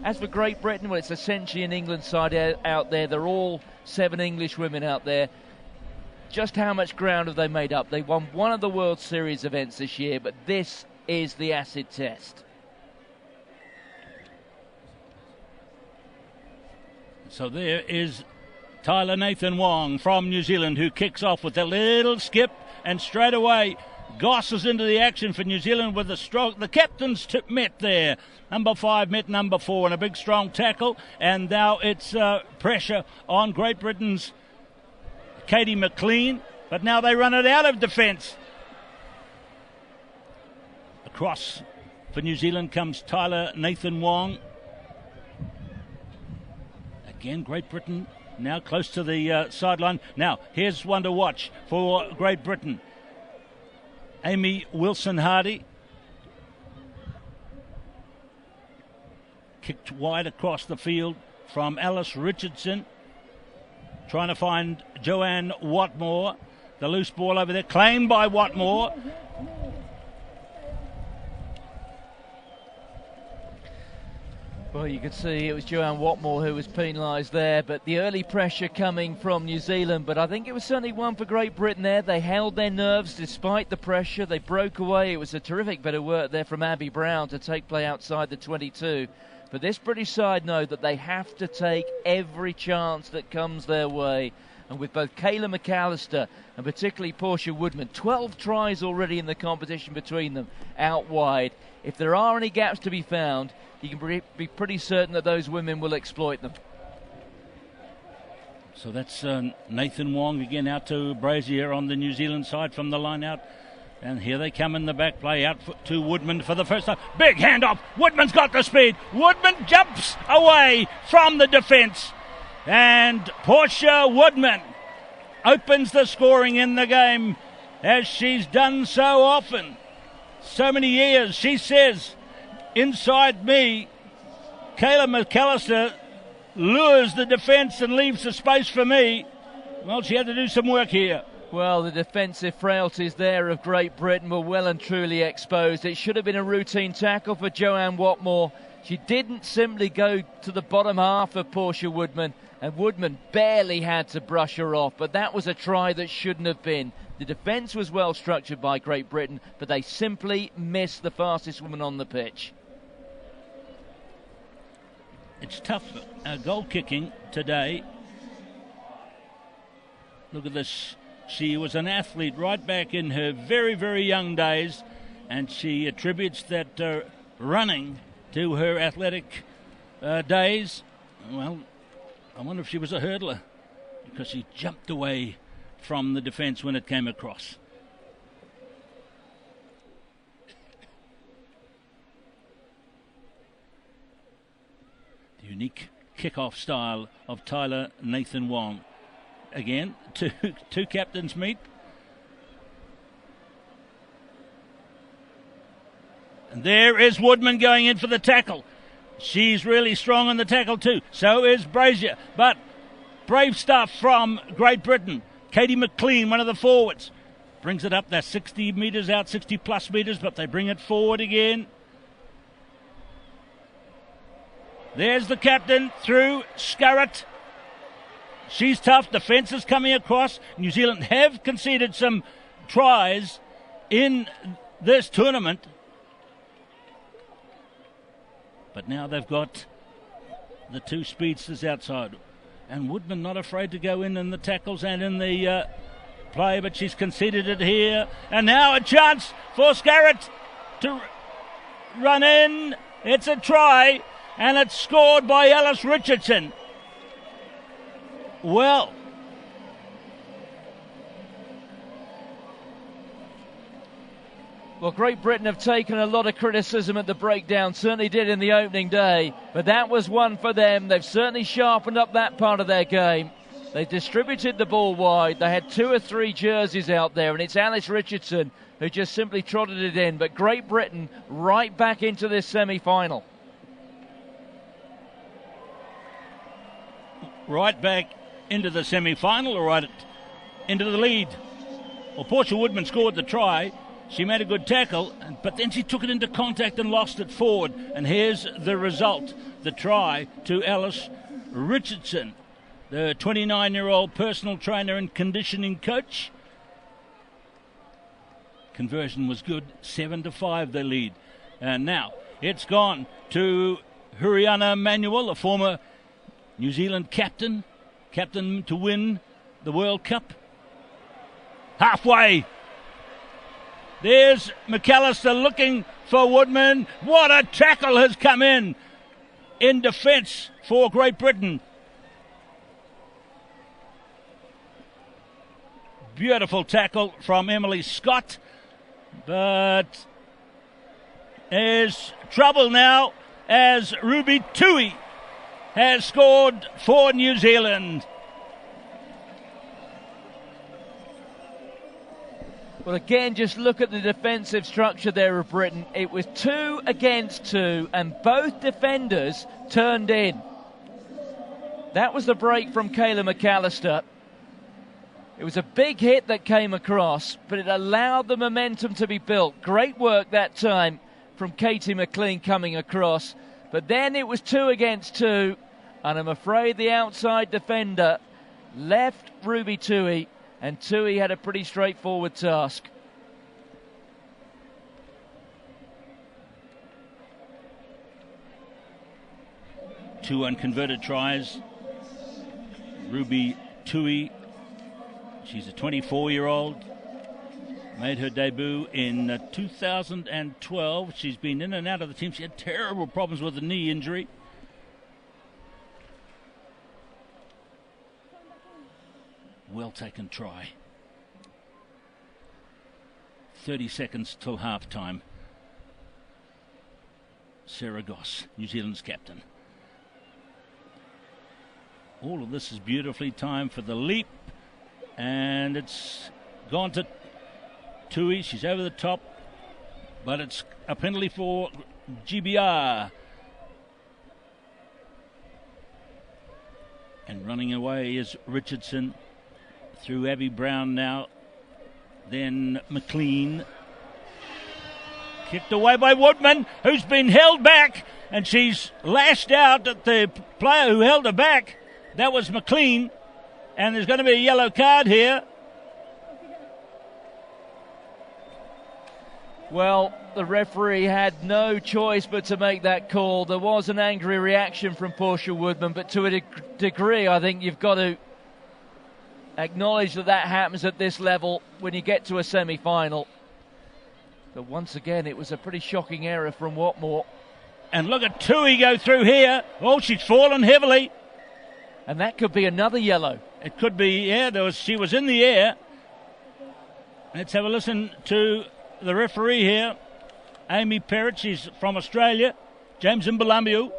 As for Great Britain, well, it's essentially an England side out there. They're all 7 English women out there. Just how much ground have they made up? They won one of the World Series events this year, but this is the acid test. So there is Tyler Nathan Wong from New Zealand, who kicks off with a little skip, and straight away Goss is into the action for New Zealand with a stroke. The captains met there. Number 5 met number 4 in a big strong tackle, and now it's pressure on Great Britain's Katie McLean, but now they run it out of defence. Across for New Zealand comes Tyler Nathan Wong. Again, Great Britain now close to the sideline. Now, here's one to watch for Great Britain. Amy Wilson-Hardy. Kicked wide across the field from Alice Richardson. Trying to find Joanne Watmore. The loose ball over there, claimed by Watmore. Well, you could see it was Joanne Watmore who was penalised there, but the early pressure coming from New Zealand, but I think it was certainly one for Great Britain there. They held their nerves despite the pressure. They broke away. It was a terrific bit of work there from Abby Brown to take play outside the 22. But this British side know that they have to take every chance that comes their way. And with both Kayla McAllister and particularly Portia Woodman, 12 tries already in the competition between them out wide. If there are any gaps to be found, you can be pretty certain that those women will exploit them. So that's Nathan Wong again out to Brazier on the New Zealand side from the line out. And here they come in the back play out to Woodman for the first time. Big handoff. Woodman's got the speed. Woodman jumps away from the defence. And Portia Woodman opens the scoring in the game as she's done so often. So many years. She says, inside me, Kayla McAllister lures the defence and leaves the space for me. Well, she had to do some work here. Well, the defensive frailties there of Great Britain were well and truly exposed. It should have been a routine tackle for Joanne Watmore. She didn't simply go to the bottom half of Portia Woodman, and Woodman barely had to brush her off, but that was a try that shouldn't have been. The defence was well structured by Great Britain, but they simply missed the fastest woman on the pitch. It's tough goal kicking today. Look at this. She was an athlete right back in her very, very young days, and she attributes that running to her athletic days. Well, I wonder if she was a hurdler, because she jumped away from the defence when it came across. The unique kick-off style of Tyler Nathan Wong. Again, two captains meet. And there is Woodman going in for the tackle. She's really strong on the tackle too. So is Brazier. But brave stuff from Great Britain. Katie McLean, one of the forwards, brings it up. They're 60 metres out, 60 plus metres, but they bring it forward again. There's the captain through Scarrett. She's tough. Defence is coming across. New Zealand have conceded some tries in this tournament. But now they've got the two speedsters outside. And Woodman not afraid to go in the tackles and in the play, but she's conceded it here. And now a chance for Scarrett to run in. It's a try, and it's scored by Alice Richardson. Well, Great Britain have taken a lot of criticism at the breakdown, certainly did in the opening day, but that was one for them. They've certainly sharpened up that part of their game. They distributed the ball wide. They had 2 or 3 jerseys out there, and it's Alice Richardson who just simply trotted it in. But Great Britain right back into this semi-final. Right back into the semi-final, or right into the lead. Well, Portia Woodman scored the try. She made a good tackle, but then she took it into contact and lost it forward. And here's the result, the try to Alice Richardson, the 29-year-old personal trainer and conditioning coach. Conversion was good, 7-5 the lead. And now it's gone to Huriana Manuel, a former New Zealand captain to win the World Cup. Halfway. There's McAllister looking for Woodman. What a tackle has come in defence for Great Britain. beautiful tackle from Emily Scott. But there's trouble now as Ruby Tui has scored for New Zealand. Well, again, just look at the defensive structure there of Britain. It was 2 against 2, and both defenders turned in. That was the break from Kayla McAllister. It was a big hit that came across, but it allowed the momentum to be built. Great work that time from Katie McLean coming across. But then it was 2 against 2, and I'm afraid the outside defender left Ruby Tui, and Tui had a pretty straightforward task. Two unconverted tries. Ruby Tui, she's a 24-year-old, made her debut in 2012. She's been in and out of the team. She had terrible problems with a knee injury. Well taken try. 30 seconds till half-time. Sarah Goss, New Zealand's captain. All of this is beautifully timed for the leap, and it's gone to Tui. She's over the top, but it's a penalty for GBR. And running away is Richardson through Abby Brown now. Then McLean. Kicked away by Woodman, who's been held back, and she's lashed out at the player who held her back. That was McLean, and there's going to be a yellow card here. Well, the referee had no choice but to make that call. There was an angry reaction from Portia Woodman, but to a degree, I think you've got to acknowledge that that happens at this level when you get to a semi-final. But once again, it was a pretty shocking error from Watmore. And look at Tui go through here. Oh, she's fallen heavily. And that could be another yellow. It could be, yeah, she was in the air. Let's have a listen to the referee here. Amy Perrott, she's from Australia. James Mbalambiu.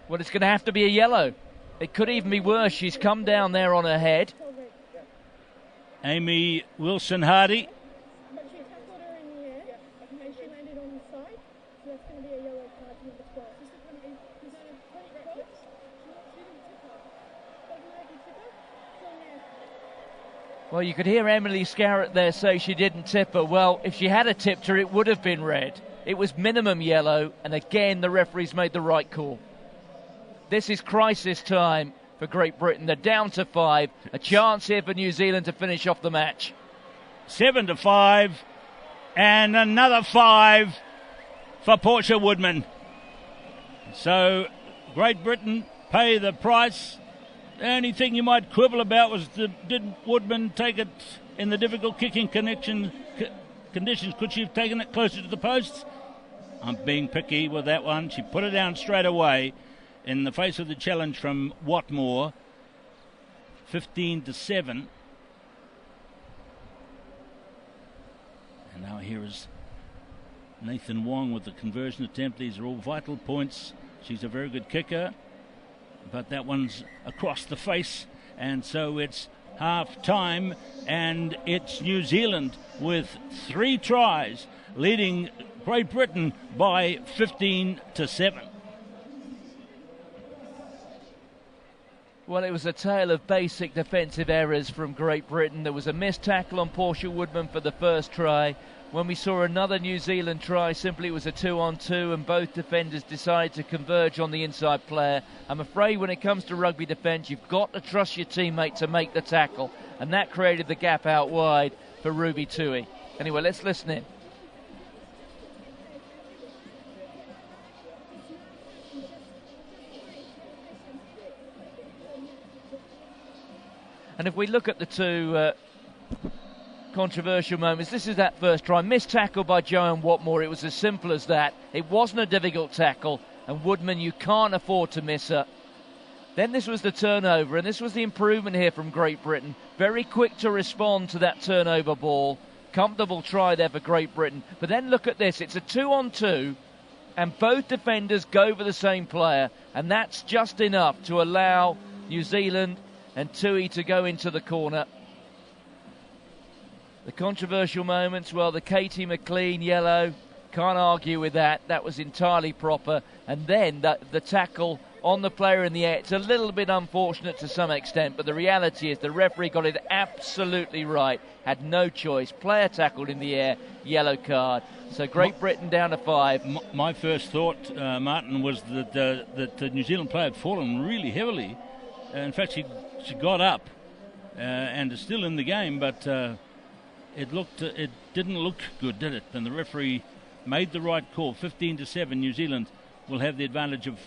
Well, it's going to have to be a yellow. It could even be worse. She's come down there on her head. Amy Wilson-Hardy. But she tackled her in the air, and she landed on the side, so that's going to be a yellow card to number 12. Is that a point cross? She didn't tip her. Automatically tip her? It's on there. Well, you could hear Emily Scarrett there say she didn't tip her. Well, if she had a tipped her, it would have been red. It was minimum yellow, and again, the referee's made the right call. This is crisis time for Great Britain. They're down to 5. A chance here for New Zealand to finish off the match. 7-5, and another 5 for Portia Woodman. So Great Britain pay the price. The only thing you might quibble about was did Woodman take it in the difficult kicking conditions? Could she have taken it closer to the posts? I'm being picky with that one. She put it down straight away in the face of the challenge from Watmore. 15-7. And now here is Nathan Wong with the conversion attempt. These are all vital points. She's a very good kicker, but that one's across the face, and so it's half time, and it's New Zealand with 3 tries leading Great Britain by 15-7. Well, it was a tale of basic defensive errors from Great Britain. There was a missed tackle on Portia Woodman for the first try. When we saw another New Zealand try, simply it was a 2-on-2, and both defenders decided to converge on the inside player. I'm afraid when it comes to rugby defence, you've got to trust your teammate to make the tackle, and that created the gap out wide for Ruby Tui. Anyway, let's listen in. And if we look at the two controversial moments, this is that first try. Missed tackle by Joanne Watmore. It was as simple as that. It wasn't a difficult tackle, and Woodman, you can't afford to miss her. Then this was the turnover, and this was the improvement here from Great Britain. Very quick to respond to that turnover ball. Comfortable try there for Great Britain. But then look at this. It's a 2-on-2, and both defenders go for the same player, and that's just enough to allow New Zealand and Tui to go into the corner. The controversial moments, well, the Katie McLean yellow, can't argue with that. That was entirely proper. And then the tackle on the player in the air. It's a little bit unfortunate to some extent, but the reality is the referee got it absolutely right. Had no choice. Player tackled in the air, yellow card. So Great Britain down to 5. My first thought, Martin, was that the New Zealand player had fallen really heavily. In fact, she got up and is still in the game, but it didn't look good, did it? And the referee made the right call. 15-7, New Zealand will have the advantage of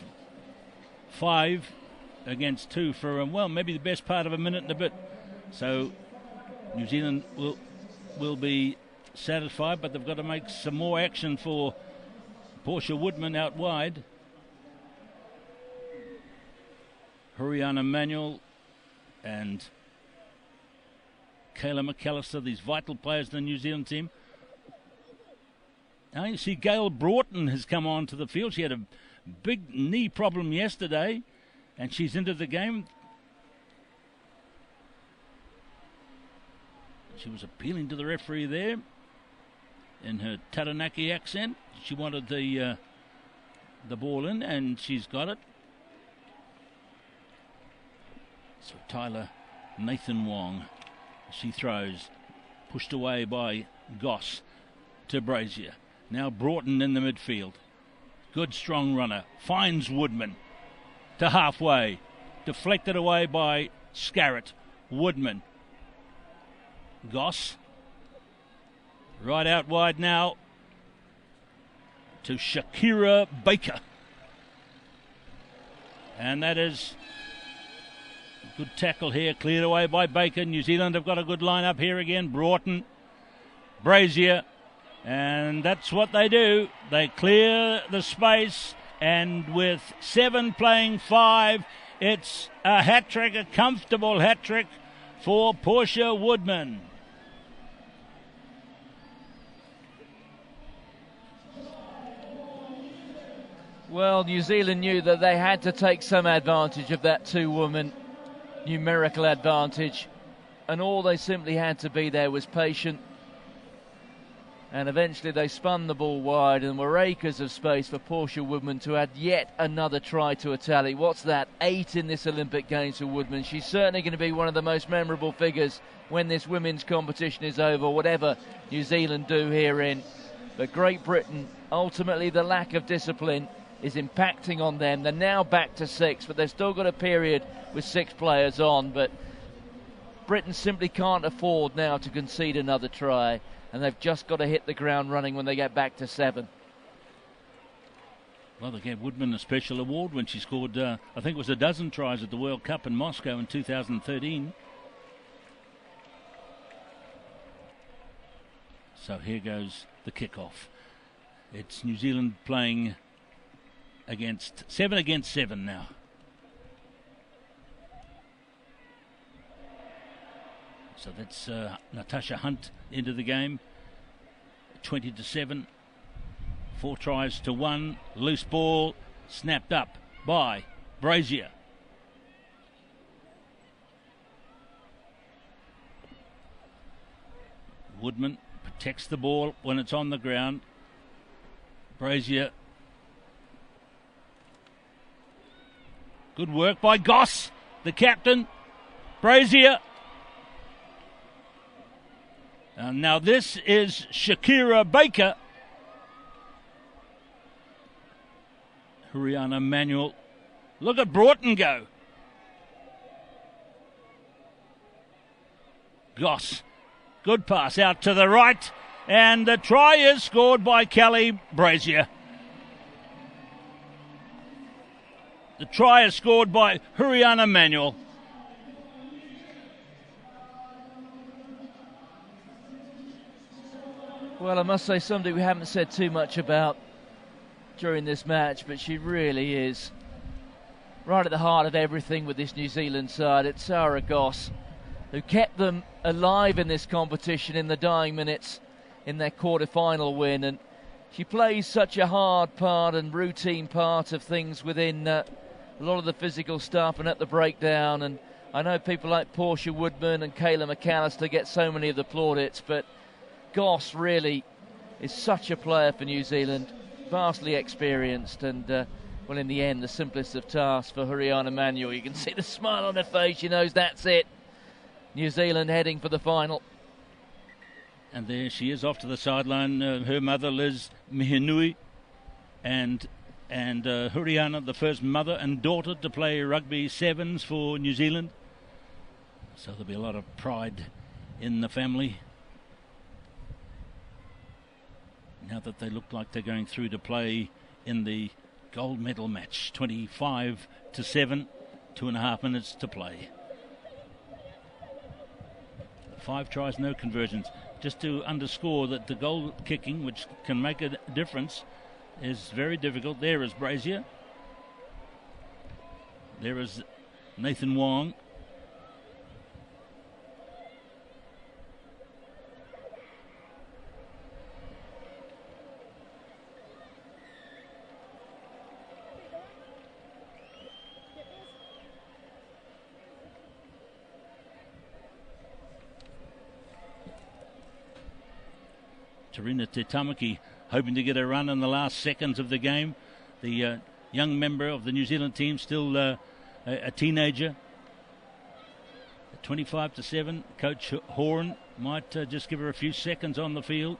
5 against 2 for, well, maybe the best part of a minute and a bit. So New Zealand will be satisfied, but they've got to make some more action for Portia Woodman out wide. Huriana Manuel and Kayla McAllister, these vital players in the New Zealand team. Now you see Gail Broughton has come onto the field. She had a big knee problem yesterday, and she's into the game. She was appealing to the referee there in her Taranaki accent. She wanted the ball in, and she's got it. So Tyler Nathan Wong, she throws, pushed away by Goss to Brazier. Now Broughton in the midfield. Good strong runner. Finds Woodman to halfway. Deflected away by Scarrett. Woodman. Goss. Right out wide now to Shakira Baker. And that is a good tackle here. Cleared away by Baker. New Zealand have got a good line-up here again. Broughton. Brazier. And that's what they do. They clear the space, and with 7 playing 5, it's a hat-trick, a comfortable hat-trick for Portia Woodman. Well, New Zealand knew that they had to take some advantage of that 2-woman numerical advantage, and all they simply had to be there was patient. And eventually they spun the ball wide, and were acres of space for Portia Woodman to add yet another try to a tally. What's that? 8 in this Olympic Games for Woodman. She's certainly going to be one of the most memorable figures when this women's competition is over, whatever New Zealand do herein. But Great Britain, ultimately the lack of discipline is impacting on them. They're now back to 6, but they've still got a period with 6 players on. But Britain simply can't afford now to concede another try. And they've just got to hit the ground running when they get back to 7. Well, they gave Woodman a special award when she scored, I think it was a dozen tries at the World Cup in Moscow in 2013. So here goes the kickoff. It's New Zealand playing against 7 against 7 now. So that's Natasha Hunt into the game. 20-7. 4 tries to 1. Loose ball snapped up by Brazier. Woodman protects the ball when it's on the ground. Brazier. Good work by Goss, the captain. Brazier. And now this is Shakira Baker. Huriana Manuel. Look at Broughton go. Goss. Good pass out to the right. And the try is scored by Kelly Brazier. The try is scored by Huriana Manuel. Well, I must say somebody we haven't said too much about during this match, but she really is right at the heart of everything with this New Zealand side. It's Sarah Goss who kept them alive in this competition in the dying minutes in their quarter-final win, and she plays such a hard part and routine part of things within a lot of the physical stuff and at the breakdown. And I know people like Portia Woodman and Kayla McAllister get so many of the plaudits, but Goss really is such a player for New Zealand, vastly experienced, and well, in the end, the simplest of tasks for Huriana Manuel. You can see the smile on her face. She knows that's it. New Zealand heading for the final. And there she is off to the sideline. Her mother, Liz Mihinui, and Huriana, the first mother and daughter to play rugby sevens for New Zealand. So there'll be a lot of pride in the family now that they look like they're going through to play in the gold medal match. 25-7, 2.5 minutes to play. 5 tries, no conversions. Just to underscore that the goal kicking, which can make a difference, is very difficult. There is Brazier. There is Nathan Wong. Tarina Te Tamaki hoping to get a run in the last seconds of the game. The young member of the New Zealand team, still a teenager. 25-7, Coach Horan might just give her a few seconds on the field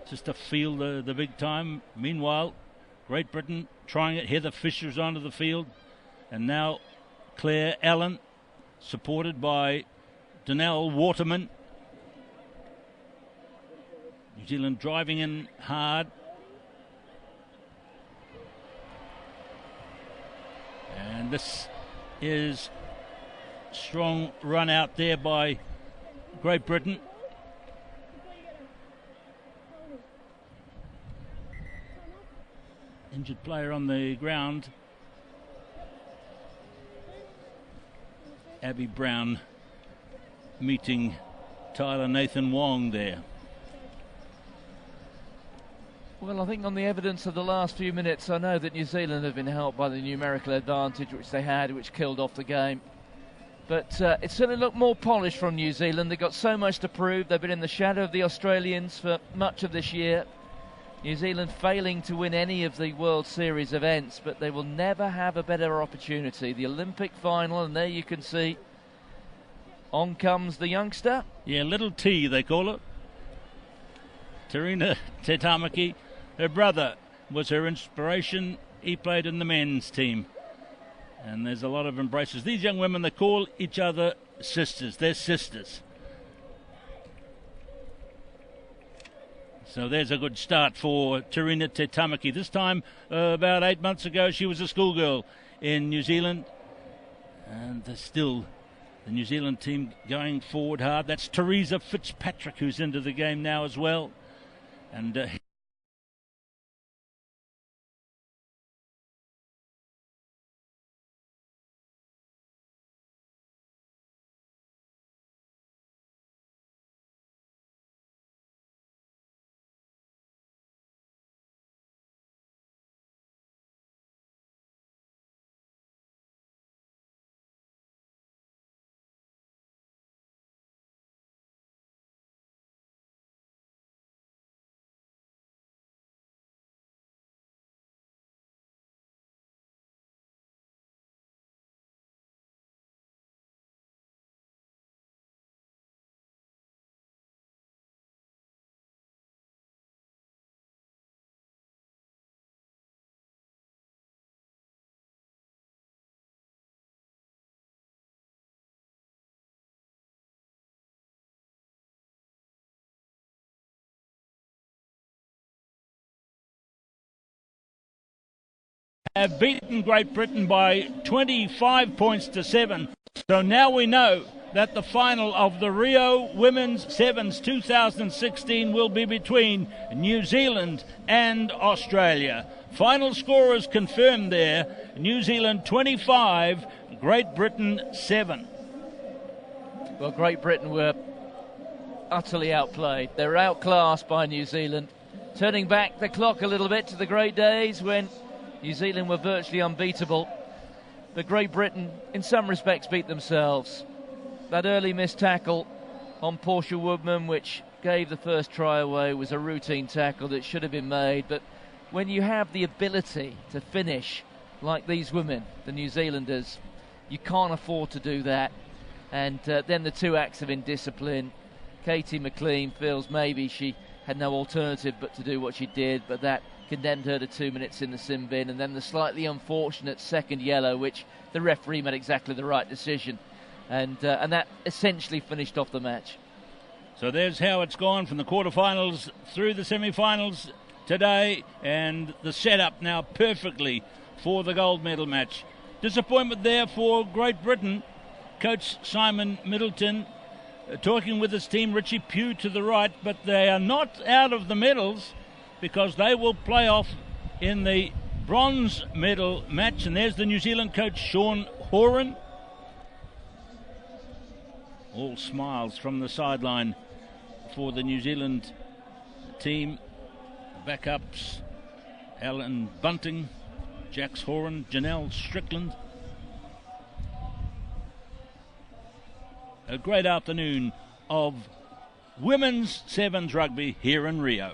just to feel the big time. Meanwhile, Great Britain trying it. Heather Fisher's onto the field. And now Claire Allen, supported by Danelle Waterman. New Zealand driving in hard. And this is strong run out there by Great Britain. Injured player on the ground. Abby Brown meeting Tyler Nathan Wong there. Well, I think on the evidence of the last few minutes, I know that New Zealand have been helped by the numerical advantage which they had, which killed off the game. But it certainly looked more polished from New Zealand. They've got so much to prove. They've been in the shadow of the Australians for much of this year. New Zealand failing to win any of the World Series events, but they will never have a better opportunity. The Olympic final, and there you can see, on comes the youngster. Yeah, little T they call it. Tarina Te Tamaki. Her brother was her inspiration. He played in the men's team. And there's a lot of embraces. These young women, they call each other sisters. They're sisters. So there's a good start for Tarina Te Tamaki. This time, about 8 months ago, she was a schoolgirl in New Zealand. And there's still the New Zealand team going forward hard. That's Teresa Fitzpatrick, who's into the game now as well. And have beaten Great Britain by 25 points to 7. So now we know that the final of the Rio Women's Sevens 2016 will be between New Zealand and Australia. Final score is confirmed there. New Zealand 25, Great Britain 7. Well, Great Britain were utterly outplayed. They were outclassed by New Zealand. Turning back the clock a little bit to the great days when New Zealand were virtually unbeatable. But Great Britain, in some respects, beat themselves. That early missed tackle on Portia Woodman, which gave the first try away, was a routine tackle that should have been made. But when you have the ability to finish like these women, the New Zealanders, you can't afford to do that. And then the two acts of indiscipline. Katie McLean feels maybe she had no alternative but to do what she did, but that condemned her to 2 minutes in the sin bin. And then the slightly unfortunate second yellow, which the referee made exactly the right decision. And that essentially finished off the match. So there's how it's gone from the quarterfinals through the semi-finals today, and the setup now perfectly for the gold medal match. Disappointment there for Great Britain. Coach Simon Middleton talking with his team, Richie Pugh to the right, but they are not out of the medals because they will play off in the bronze medal match. And there's the New Zealand coach, Sean Horan. All smiles from the sideline for the New Zealand team. Backups, Alan Bunting, Jax Horan, Janelle Strickland. A great afternoon of women's sevens rugby here in Rio.